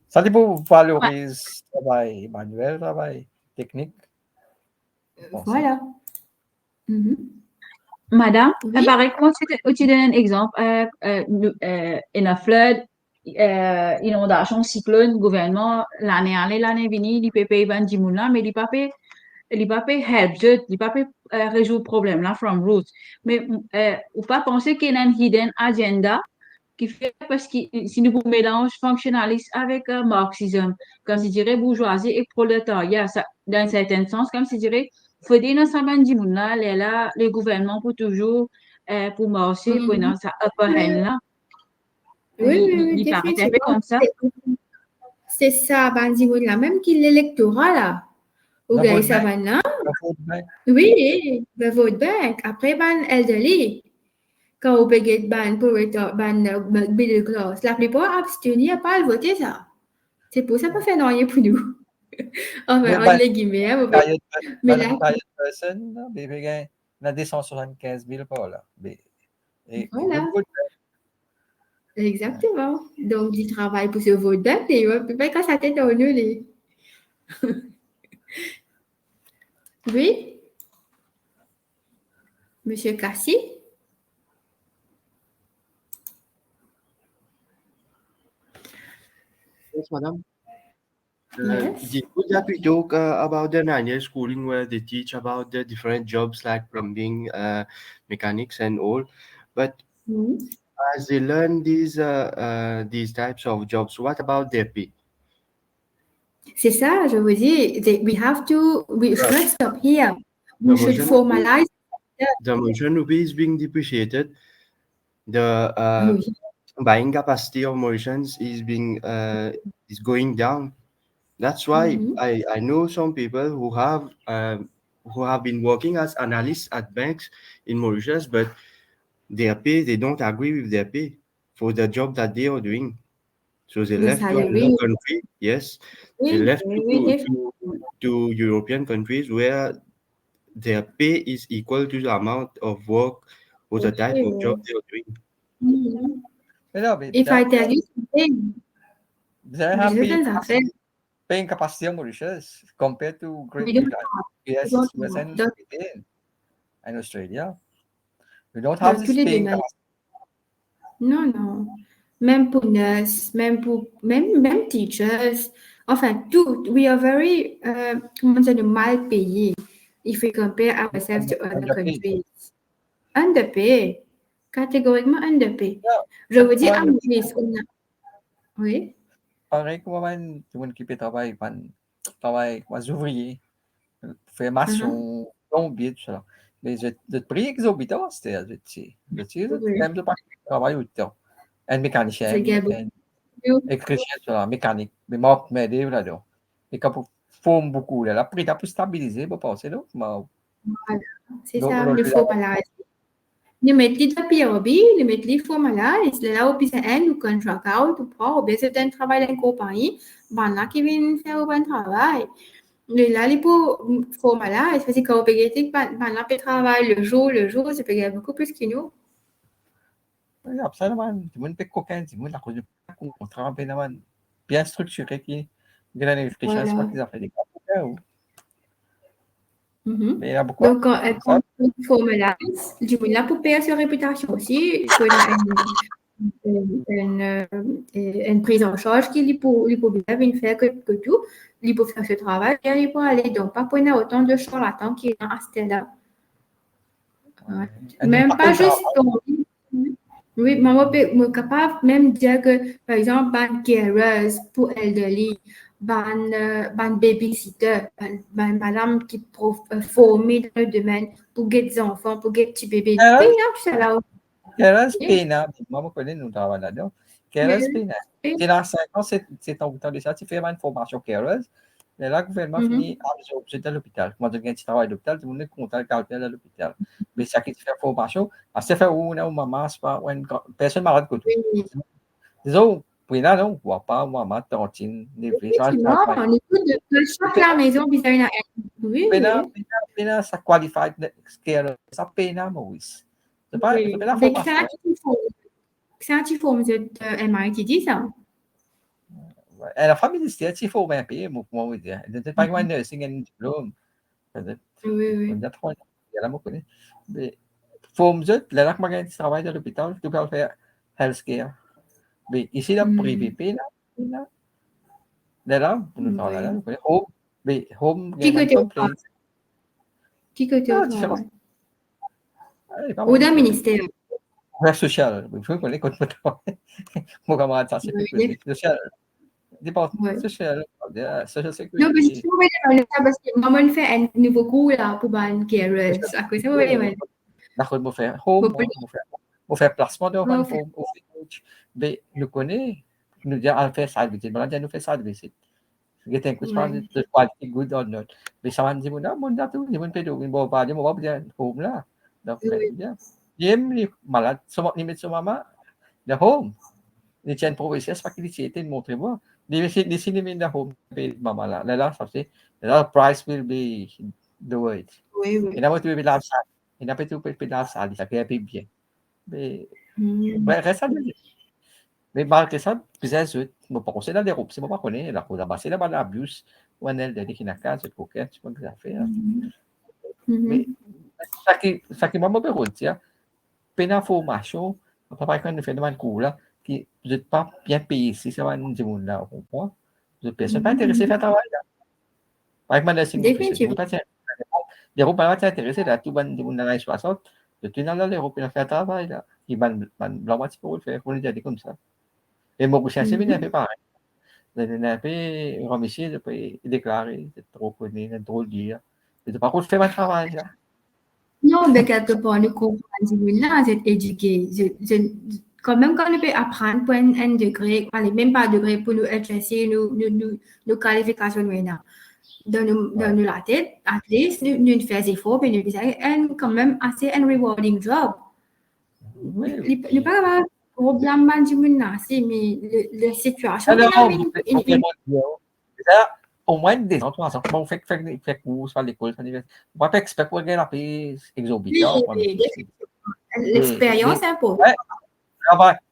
Ça dépend valoriser travail manuel, travail technique. Voilà. Madame, Oui. par exemple, tu donnes un exemple, in a flood, inondation, cyclone, gouvernement, l'année venue, il peut payer 20 000 là, mais il ne peut pas help, il ne peut pas résoudre le problème là, from roots. Mais, ou pas penser qu'il y a un hidden agenda qui fait, parce que si nous mélangeons fonctionnalisme avec marxisme, comme si dirais bourgeoisie et prolétariat, ça, dans un certain sens, comme si dirais, il faut dire, là, les gouvernements pour toujours, pour marcher, pour ça upper hand là. Oui, il paraît un peu comme ça. C'est ça, Bandigoud, là, même qu'il l'électorat, là. Ou Le bien vote ça bank. maintenant. Le vote bank. Oui, le vote bank. Après, ban elderly. Quand on peut get ban pour être ban middle class, la plupart abstenir pas le voter ça. C'est pour ça qu'on fait rien pour nous. Enfin, Mais entre les guillemets, hein, mais là, retired person, là, mais bien, il a 275 000 par là. Et voilà, le vote bank, exactement. Donc, du travail pour ce vote bank, et pas quand ça t'est donné, les. Oui, Monsieur Cassie? Yes, madam. Yes. The good that we talk about the 9 year schooling where they teach about the different jobs like plumbing, mechanics, and all. But Mhm. as they learn these types of jobs, what about their pay? C'est ça, je vous dis, we The, should stop here. the We should Mauritian rupee, formalize. the Mauritian rupee is being depreciated. The Oui. buying capacity of Mauritians is going down. That's why Mhm. I know some people who have been working as analysts at banks in Mauritius, but their pay they don't agree with their pay for the job that they are doing. So they Le left to another salary, country. Yes, they oui, left oui, oui. to European countries where their pay is equal to the amount of work or the type of job they are doing. Mhm. mais là, mais If I tell you something, vous avez je un sais pas ça fait. paying capacity of Mauritius compared to Great We don't Britain, we US, don't US and dans, Britain and Australia. We don't dans have tous this les paying domaines. capacity. Non, non. Même pour nurse, même teachers. Enfin, tout. We are very, comment dire, mal payés if we compare ourselves to other Underpaid. countries. Underpaid. Catégoriquement underpaid. Yeah, Je vous dis, ouais, en Greece, on a... Oui. pareil comme tout le monde qui peut travailler, travail, les ouvriers, faire maçon, plombier, tout ça. Mais le prix exorbitant, c'était, Oui. même de pas travailler au temps. Un mécanicien, C'est Gabon. un électricien, tout ça, mécanique, mais moi, m'aider là-dedans. Et quand on forme beaucoup, là, après, t'as pu stabiliser, pour passer, là, C'est ça, le formalize. Ni mettre de POB, ni mettre les formalize. Là, au pire, un ou contract out, ou pas, ou bien c'est un travail en compagnie, ben là, qui vient faire un bon travail. Mais là, il faut formalize, parce que quand on peut gagner, ben là, peut travailler le jour, c'est peut gagner beaucoup plus que nous. Après, tout le monde peut coquin, tout le monde, à cause du contrat, bien structuré, qui a une réflexion, c'est pas qu'ils ont fait des cas, mais il y a beaucoup. Donc, quand on formalise, du coup, là, pour payer sa réputation aussi, il faut une prise en charge qui pour bien faire que tout, il peut faire ce travail, et il peut aller. Donc, pas pour autant de charlatans qui est à ce là. Même pas juste pour... Oui, maman peut capable même dire que, par exemple, ban carers pour elderly, ban babysitter, ban madame qui formée dans le domaine pour guider des enfants, pour guider petits bébés. Oui, non, c'est là. Keras pena, moi, je connais, nous travaillons là-dedans. Keras pena. Oui. C'est dans 5 ans, c'est ton temps de ça, tu fais une formation Keras. Et là, le gouvernement finit à l'hôpital. Moi, je viens de travailler à l'hôpital, tout le monde est content de calculer à l'hôpital. Mais ça qui te fait formation, c'est fait où, maman, c'est pas une personne malade que tout. Disons, pena, non, ou pas, maman, tantine, les vrais, ça, Non, on écoute de chaque la maison, puis ça une... Oui, pena, ça qualifie Keras, ça pena, Maurice. C'est pas la formation. C'est un petit forme de MITD, ça. La famille c'était il faut bien payer moi vous dire c'était pas un nursing and diplôme Oui. là moi connais mais faut me dire là que je travaille dans l'hôpital tu peux faire healthcare mais ici là privé là pour nous travailler là home mais home Qui que tu différence ou d'un ministère social il faut qu'on écoute mon camarade ça c'est social département social sécurité. Non, mais je trouve que parce que maman fait un nouveau coup là pour ban carers. À quoi ça va aller? D'accord, on faire home, on faire placement de home, mais nous connaît, nous dit à faire side visit, nous fait side visit. Getting response the quality good or not. May saman di mo na, mo na to, di mo pedo, mo pa di mo ba diyan home la. The friend dia. Diem ni malat sumok ni sumama. The home. Ni chen provinces pa kilisitin mo trebo. Di sini min the home pe mamala. La sabse. The price will be the word. Oui, oui. Ina mo tu bi laf sa. Ina pe tu pe laf sa di sa kaya pe bien. Mais récemment, mais malgré ça, peut-être je me pense que des groupes, c'est pas connaît la cause c'est là mal abuse ou un elle dit qu'il n'a qu'à c'est coquet, tu peux faire. Mais ça qui m'a beaucoup dit, peine information, papa quand il fait demande cool là, qui vous êtes pas bien payé ici, ça va nous dire là, on comprend. Vous êtes personne pas intéressé à faire travail là. Par exemple, là, c'est Définitivement. des groupes pas intéressés là, tout le monde dans les 60, de tout dans les groupes faire travail là. Qui ban blanc moitié pour le faire, on est déjà dit comme ça. Et moi, je suis bien fait pareil. Je suis remercié de déclarer, de trop connaître, de trop dire. Et de par contre, je fais mon travail là. Non, mais quelque part, nous comprenons là, c'est éduqué. Quand même, quand on peut apprendre pour un degré, allez, même pas un degré pour nous adresser nos qualifications maintenant. Dans la tête, at least, nous faisons des efforts, mais nous faisons quand même assez un rewarding job. Oui. Nous pas avoir problème maintenant, mais la situation. Alors, au moins des ans, 3 ans, on fait cours à l'école, on va pas expecter pour gagner la paix exorbitante. L'expérience est importante.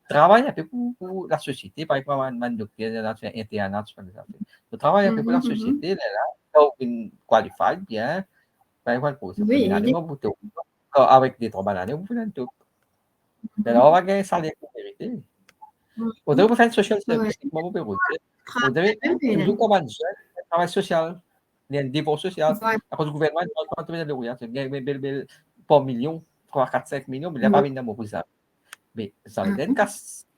Travaille un peu pour la société, par exemple, un docteur, là, tu fais internat, tu fais des affaires. Tu travailles un peu pour la société, là, une qualified bien, par exemple, pour ça, avec des 3 bananes, vous faites un tout. Alors, on va gagner ça les vérité. On devrait faire une social service, comment vous pouvez on devrait toujours commencer un travail social, un divorce social, à cause du gouvernement, on va le rouillard, c'est bien, pas millions, 3, 4, 5 millions, mais il n'y a pas mis pour ça. Mais ça veut dire que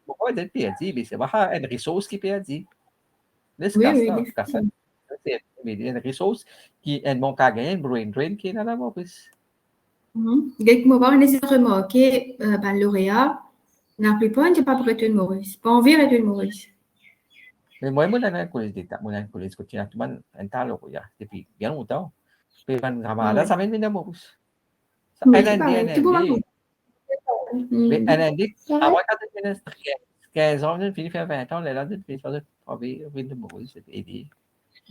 pourquoi être perdu, mais c'est pas une ressource qui est perdue. C'est une ressource qui est un manque à gagner, un brain drain qui est dans la mauvaise. Dès que moi, on essaie de remarquer, le lauréat, la plupart ne sont pas prêts de Maurice, pas envie de Maurice. Mais moi, je suis dans le collège d'État, je suis dans le collège de l'État, je suis dans le collège depuis bien longtemps. Puis, là, ça vient de Maurice. Un indique, mais un indique, avant quand tu as 15 ans, tu finis faire 20 ans, là, tu finis faire travailler de Maurice, aider,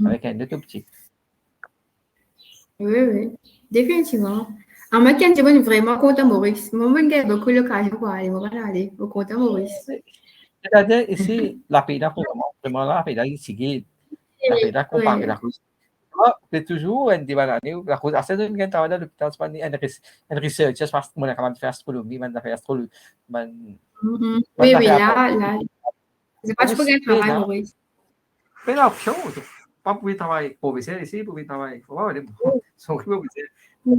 avec un autre petit. Oui, définitivement. En moi, quand je suis vraiment content Maurice, moi, j'ai beaucoup d'occasions pour aller, moi, aller au content Maurice. C'est-à-dire, ici, la pays vraiment la pays ici, la pays comparée la cause. C'est toujours un débat la cause. À ce moment, quand tu travailles dans l'hôpital, c'est un research, je pense que mon académie fait astronomie, man fait astrologie, oui, là, c'est pas pour un travail, Maurice. Mais l'option, pas pour travailler professionnel ici, pour travailler, faut voir les sont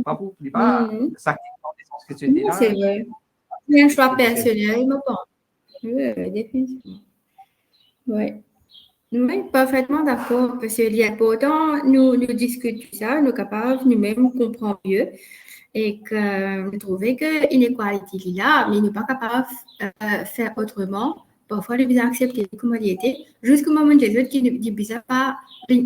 pas pour pas ça que tu dis là. C'est vrai. C'est un choix personnel, me pense. Oui, définitivement. Oui, parfaitement d'accord, parce qu'il est important, nous discutons ça, nous sommes capables nous-mêmes comprendre mieux et que nous trouvons que l'inégalité est là, mais nous ne sommes pas capables de faire autrement. Parfois, nous devons accepter comme il était, jusqu'au moment où Jésus qui ne dit pas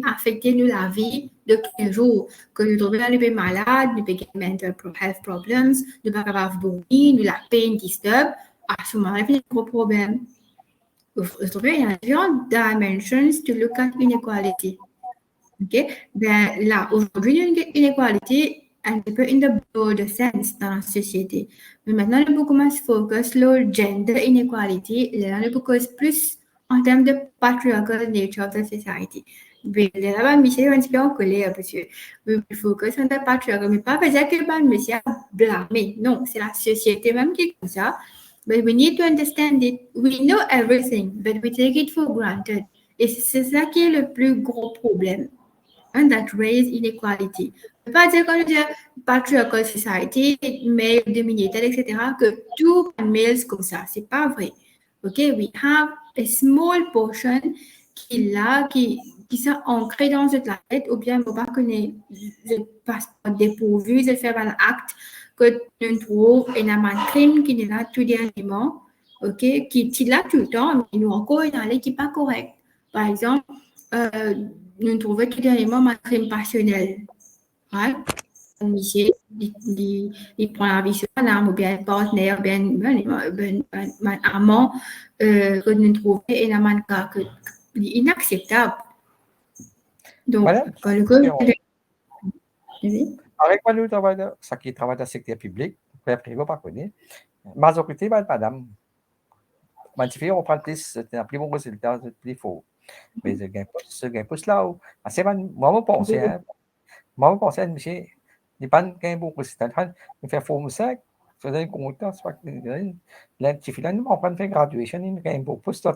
affecter nous la vie de 15 jours, que nous trouvons nous sommes malades, nous avons mental health problems, nous ne sommes pas capables de dormir, nous la pain disturb, à ce moment-là, il y a un gros problème. Vous trouvez, il y a différentes dimensions to look at inequality. OK? Ben, là, aujourd'hui, il y a une inéqualité un peu in the broader sense dans la société. Mais maintenant, on commence à focus sur le gender inequality. Là, on focus plus en termes de patriarchal nature of the society. Mais là, Michel est un petit peu en colère parce que we focus on the patriarchal. Mais pas parce que Michel a blâmé. Non, c'est la société même qui est comme ça. But we need to understand it. We know everything, but we take it for granted. Et c'est ça qui est le plus gros problème. And that raise inequality. On ne peut pas dire qu'on dit patriarchal society, male dominated, etc., que tout males comme ça. C'est pas vrai. OK? We have a small portion qui est là, qui sont ancrés dans notre tête, ou bien on ne pas connaître, je passe dépourvu, je fais un acte que nous trouvons un crime qui est là tout dernièrement, ok, qui est là tout le temps, mais nous encore dans qui n'est pas correct. Par exemple, nous trouvons que dernièrement, ma crime passionnelle. Right? Michel, il prend la vie sur l'âme ou bien partenaire, bien amant, que nous trouvons et la manque que inacceptable. Donc, Madame, quand le gouvernement. avec moi, nous travaillons, ça qui travaille dans le secteur public, le privé, pas connu. Majorité, madame, magnifique, on prend plus, c'est un plus bon résultat, c'est plus faux. Mais ce gain pousse là, c'est moi, je pense, hein. Moi, je pense, monsieur, il pas gain bon résultat. Il fait faux, ça, ça donne compte, c'est pas que finalement, on prend faire graduation, il gain bon poste,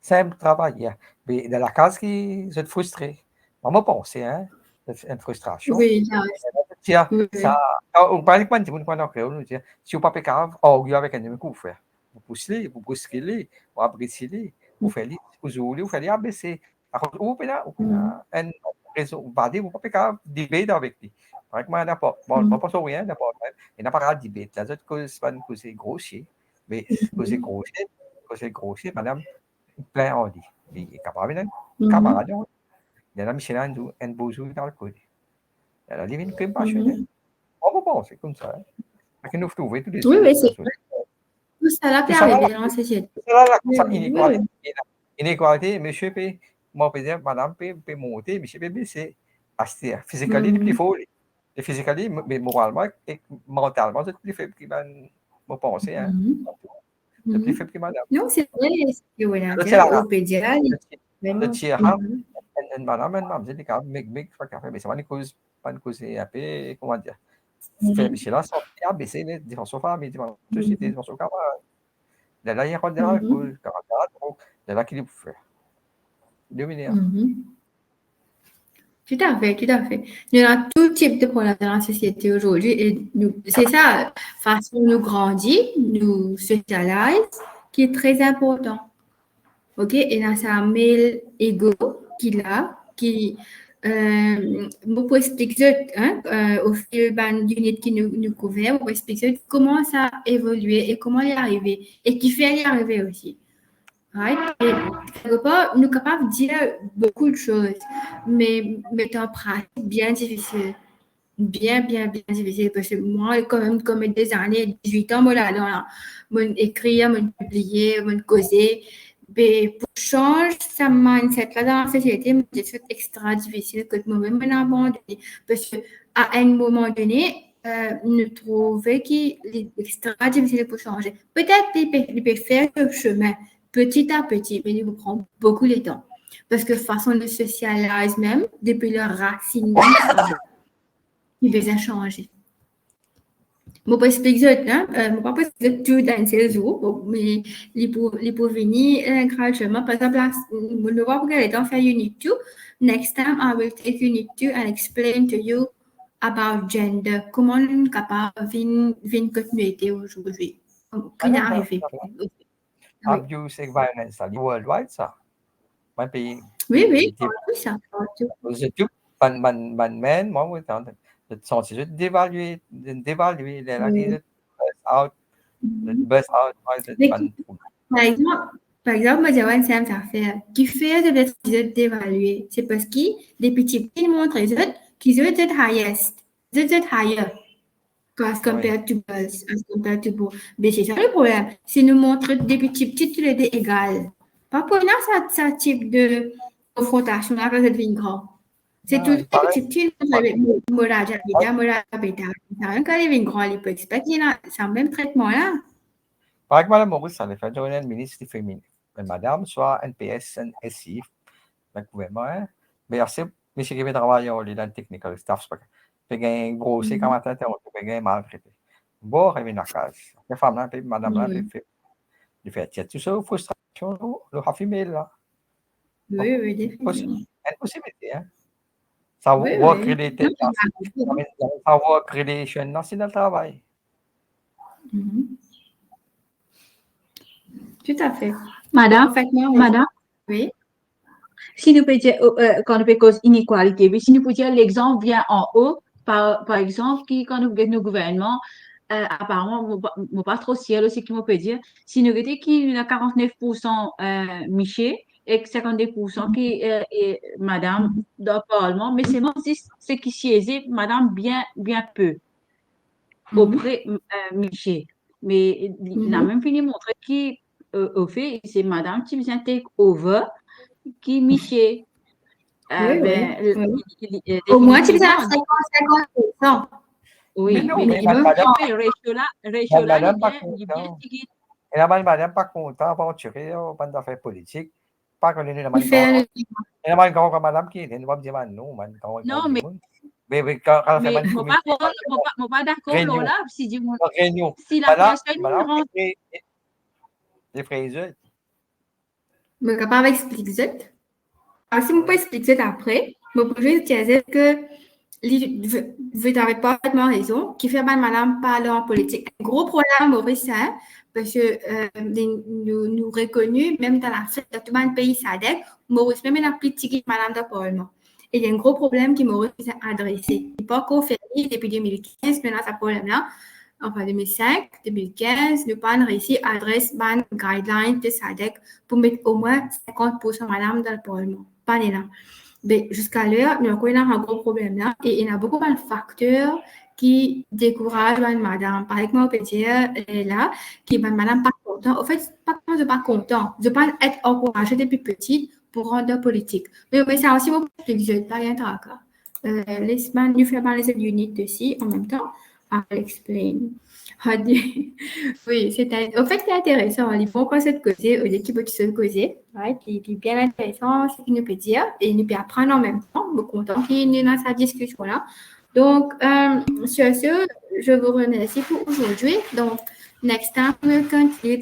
c'est un travail. Mais dans la case qui est frustré. Moi, je pense, hein, c'est une frustration. Oui, ça, on parle pas de monde qu'on a créé, si vous pas capable, arguer avec un numéro que vous faites. Vous poussez, vous bousculez, vous abrissez, vous faites, vous jouez, vous faites ABC. Alors, vous pouvez un réseau, vous parlez, vous pas capable de débattre avec lui. Avec moi, n'importe, moi, pas sur rien, n'importe. Il n'a pas de débattre. La autre cause, c'est pas une cause grossier, mais cause grossier, madame, plein on dit. Il est capable d'un camarade, il y a la Michel un beau jour dans le code. Il y a la limite crime passionnelle. On va penser comme ça. Parce que nous trouvons tous les oui, oui, c'est vrai. Tout ça là peut arriver dans la société. Tout ça là, inéqualité, monsieur peut, moi, peut dire, madame peut monter, monsieur peut baisser. Physiquement, il est plus fort. Et physiquement, mais moralement et mentalement, c'est plus faible qu'il va me penser. C'est plus faible que madame. Non, c'est vrai, c'est vrai. Le pédiatre, madame, c'est des cas, mais c'est pas une cause un peu, comment dire, Michel a sorti ABC, les différentes femmes, les différentes sociétés, les différents camarades. Là, il y a un camarade, c'est là qu'il est pour faire. Tout à fait, tout à fait. Il y a tout type de problèmes dans la société aujourd'hui et c'est ça, façon nous grandir, nous socialise, qui est très important. OK? Et là, c'est un male ego qui vous pouvez expliquer au fil d'unité qui nous couvre, vous pouvez expliquer comment ça a évolué et comment y arriver et qui fait y arriver aussi. Right? Et quelque part, nous sommes capables de dire beaucoup de choses, mais en pratique, bien difficile. Bien difficile parce que moi, quand même, comme des années, 18 ans, moi, écrire, moi, publier, moi, causer. Mais pour changer sa mindset là dans la société, c'est extra difficile que moi-même abandonner. Parce qu'à un moment donné, nous trouvons qu'il est extra difficile pour changer. Peut-être qu'il peut faire le chemin petit à petit, mais il vous prend beaucoup de temps. Parce que façon de socialiser même, depuis leur racine, il peut changer. Je peux expliquer, je peux pas expliquer tout dans ces jours, mais il peut venir graduellement. Par exemple, je vois que les gens font Unit 2. Next time, I will take Unit 2 and explain to you about gender. Comment on est capable de continuer aujourd'hui? Comment arriver? Abuse et violence, ça, worldwide, ça. Un pays. Oui, tout ça. Man, moi, je sens que d'évaluer les bust out. Par exemple, moi, j'ai une simple affaire. Qui fait de l'épisode d'évaluer? C'est parce que les petits petits montrent les autres qu'ils sont highest, higher. As compared to girls, as compared to boys. Mais c'est ça le problème. Si nous montrons des petits tous les deux égales, pas pour nous, ça type de confrontation là quand ça devient grand. C'est tout petit petit avec morage bêta. Quand il devient grand, il peut expecter là, c'est le même traitement là. Par exemple, Madame Maurice, ça fait joindre un ministre féminin. Madame, soit NPS, SI, le gouvernement, mais assez, mais c'est qui veut travailler dans le technical staff, c'est pas un gros, c'est comme un peu maltraité. Bon, il y a une case. Les femmes là, madame là, il fait tout ça, frustration, le raffiné là. Oui, définitivement. Impossibilité, hein. Ça work related, ça work relation, c'est dans le travail. Tout à fait. Madame, oui. Si nous pouvons dire, quand nous cause inégalité, mais si nous pouvons dire l'exemple vient en haut, par exemple, qui, quand nous avons nos gouvernements, apparemment, pas trop ciel aussi, qui peut dire, si nous avons qu'il y a 49% Miché, et 52% qui est madame dans le Parlement, mais c'est ce qui siège madame bien peu auprès Michel. Mais il a même fini montrer qui, au fait, c'est madame qui vient take over, qui Michel. Au moins, tu as 50%. Oui, mais madame, ratio là, il est bien tigé. Et la madame pas content, aventuré, pas d'affaires politiques, pas qu'on est une Il fait madame qui est, nous dire non, non, mais quand je ne suis pas d'accord là, si la personne rentre. Les fraises. Je suis capable d'expliquer ça. Alors, si je peux expliquer ça après, je peux juste dire que vous avez parfaitement raison, qui fait mal madame parler en politique. Un gros problème, Maurice, hein, parce que nous reconnus, même dans la fête de tout le pays SADC, Maurice même n'a plus de madame de Parlement. Et il y a un gros problème qui Maurice a adressé. Il n'est pas encore fait depuis 2015, maintenant, ce problème-là, enfin 2005, 2015, nous pas réussi à adresser ban guidelines de SADC pour mettre au moins 50% madame dans le Parlement. Pas là. Mais jusqu'à l'heure, nous avons un gros problème là et il y a beaucoup de facteurs qui découragent madame. Par exemple, on peut dire là, qui madame pas content. En fait, pas content. Je pense être encouragée depuis petite pour rendre politique. Mais ça aussi, mon explique, pas rien de laisse-moi nous faire parler cette unité aussi en même temps. I'll explain. Oui, en fait, c'est intéressant. Il faut qu'on se cause, l'équipe qui se cause, right? C'est bien intéressant ce qu'il nous peut dire et nous peut apprendre en même temps. Je suis content qu'il est dans sa discussion là. Donc, sur ce, je vous remercie pour aujourd'hui. Donc, next time we'll continue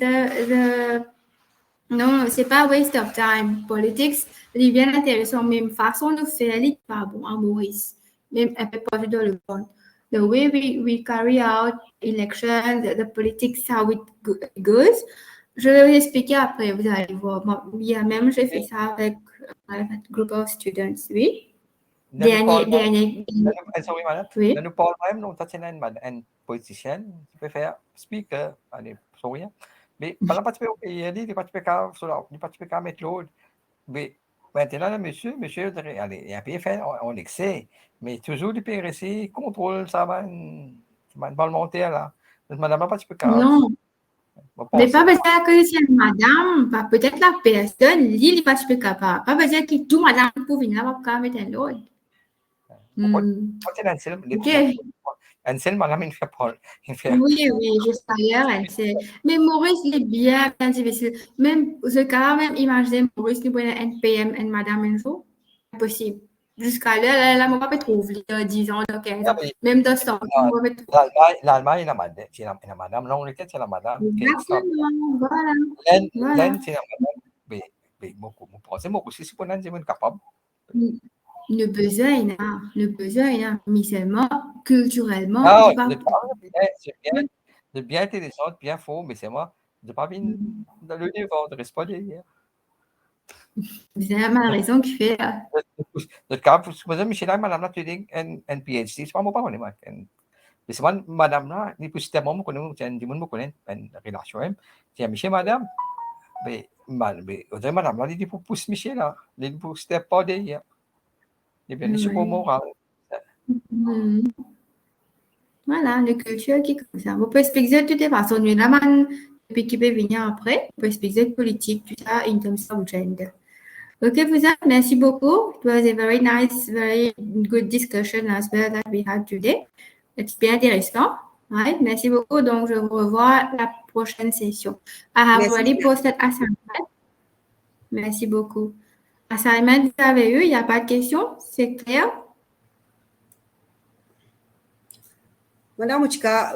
non, c'est pas waste of time. Politics, c'est bien intéressant. Même façon de faire, c'est pas bon à Maurice. Même un peu pas dans le fond. The way we carry out elections, the politics, how it goes. Je vais vous expliquer après, vous allez voir. Même, j'ai fait ça avec un groupe of students, oui. Dernier. Sorry, madame. Oui. Nous parlons même, nous avons un politicien qui peut faire speaker, allez, sorry. Mais pendant pas de faire, il a dit, il pas de faire mettre l'autre. Mais maintenant, monsieur, allez, il y a pas fait, on excès. Mais toujours du PRC, contrôle, ça va monter là. Madame, pas de faire. Non. Mais pas besoin que c'est madame, peut-être la personne, lui, il pas capable. Pas besoin que tout madame pour venir là, mettre un autre. Ansel, madame, il fait pas. Oui, jusqu'à l'heure, Ansel. Mais Maurice, il est bien difficile. Même, ce cas, même imaginer Maurice, il prenait un PM et madame un jour. Impossible. Jusqu'à l'heure, là, on ne va pas trouver 10 ans, 15 ans. Même dans 100 ans, on va pas trouver. L'Allemagne, il y a la madame. L'Angleterre, c'est la madame. Voilà. L'Inde, c'est la madame. Mais, vous pensez, moi aussi, si vous êtes capable. Le besoin, mais seulement culturellement. C'est bien intéressant, bien faux, mais c'est moi. Je n'ai pas bien dans le devant, de reste pas derrière. Vous avez la raison qui fait. Le cas, vous savez, Michel, madame, là, tu dis un PhD, c'est pas mon parole, moi. Mais c'est moi, madame, là, ni pour système, moi, connais, c'est un dimanche, moi, connais, une relation, c'est Michel, madame. Mais, madame, là, il dit pour pousser Michel, là, il dit pour step pas derrière. Il est bien super moral. Voilà, la culture qui est comme ça. Vous pouvez expliquer de toutes les façons. Nous, là, depuis qui peut venir après, vous pouvez expliquer politique, tout ça, in terms of gender. Ok, Fouza, merci beaucoup. It was a very nice, very good discussion as well that we had today. C'est bien intéressant. Right? Merci beaucoup. Donc, je vous revois à la prochaine session. I have already posted assignment. Merci beaucoup. Assignment, vous avez eu, il n'y a pas de questions? C'est clair? Madame Uchka,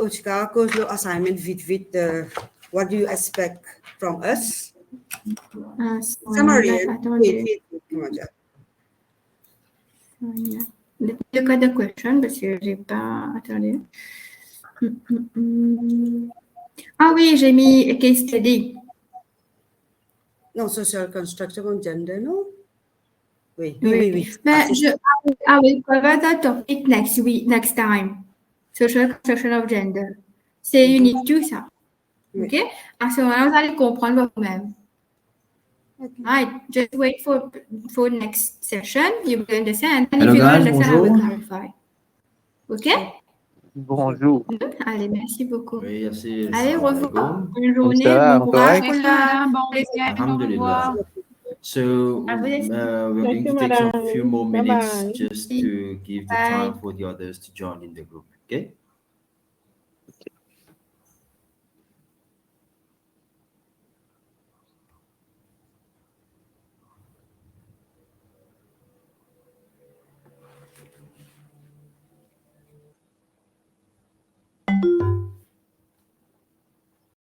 cause the assignment vite. What do you expect from us? Summary. Look at the question parce que j'ai pas. Attendez. Ah oui, j'ai mis case study. Non, social construction on gender, no? Oui. Mais I will cover the topic next time. Social construction of gender. C'est unique tout ça. Ok? À ce moment-là, vous allez comprendre vous-même. Right. Just wait for next session. You will understand. And Hello if you don't guys, understand, I will bonjour. clarify. OK? Bonjour. Allez, merci beaucoup. Oui, merci. Allez, au Salam revoir. alaikum. Bonne journée, Salam, bon courage correct. pour Merci, la... madame. Bon week-end. Au Alhamdulillah. revoir. So I will listen. we're Thank going you, to take some madam. few more minutes Bye-bye. just to give the Bye. time for the others to join in the group. Okay.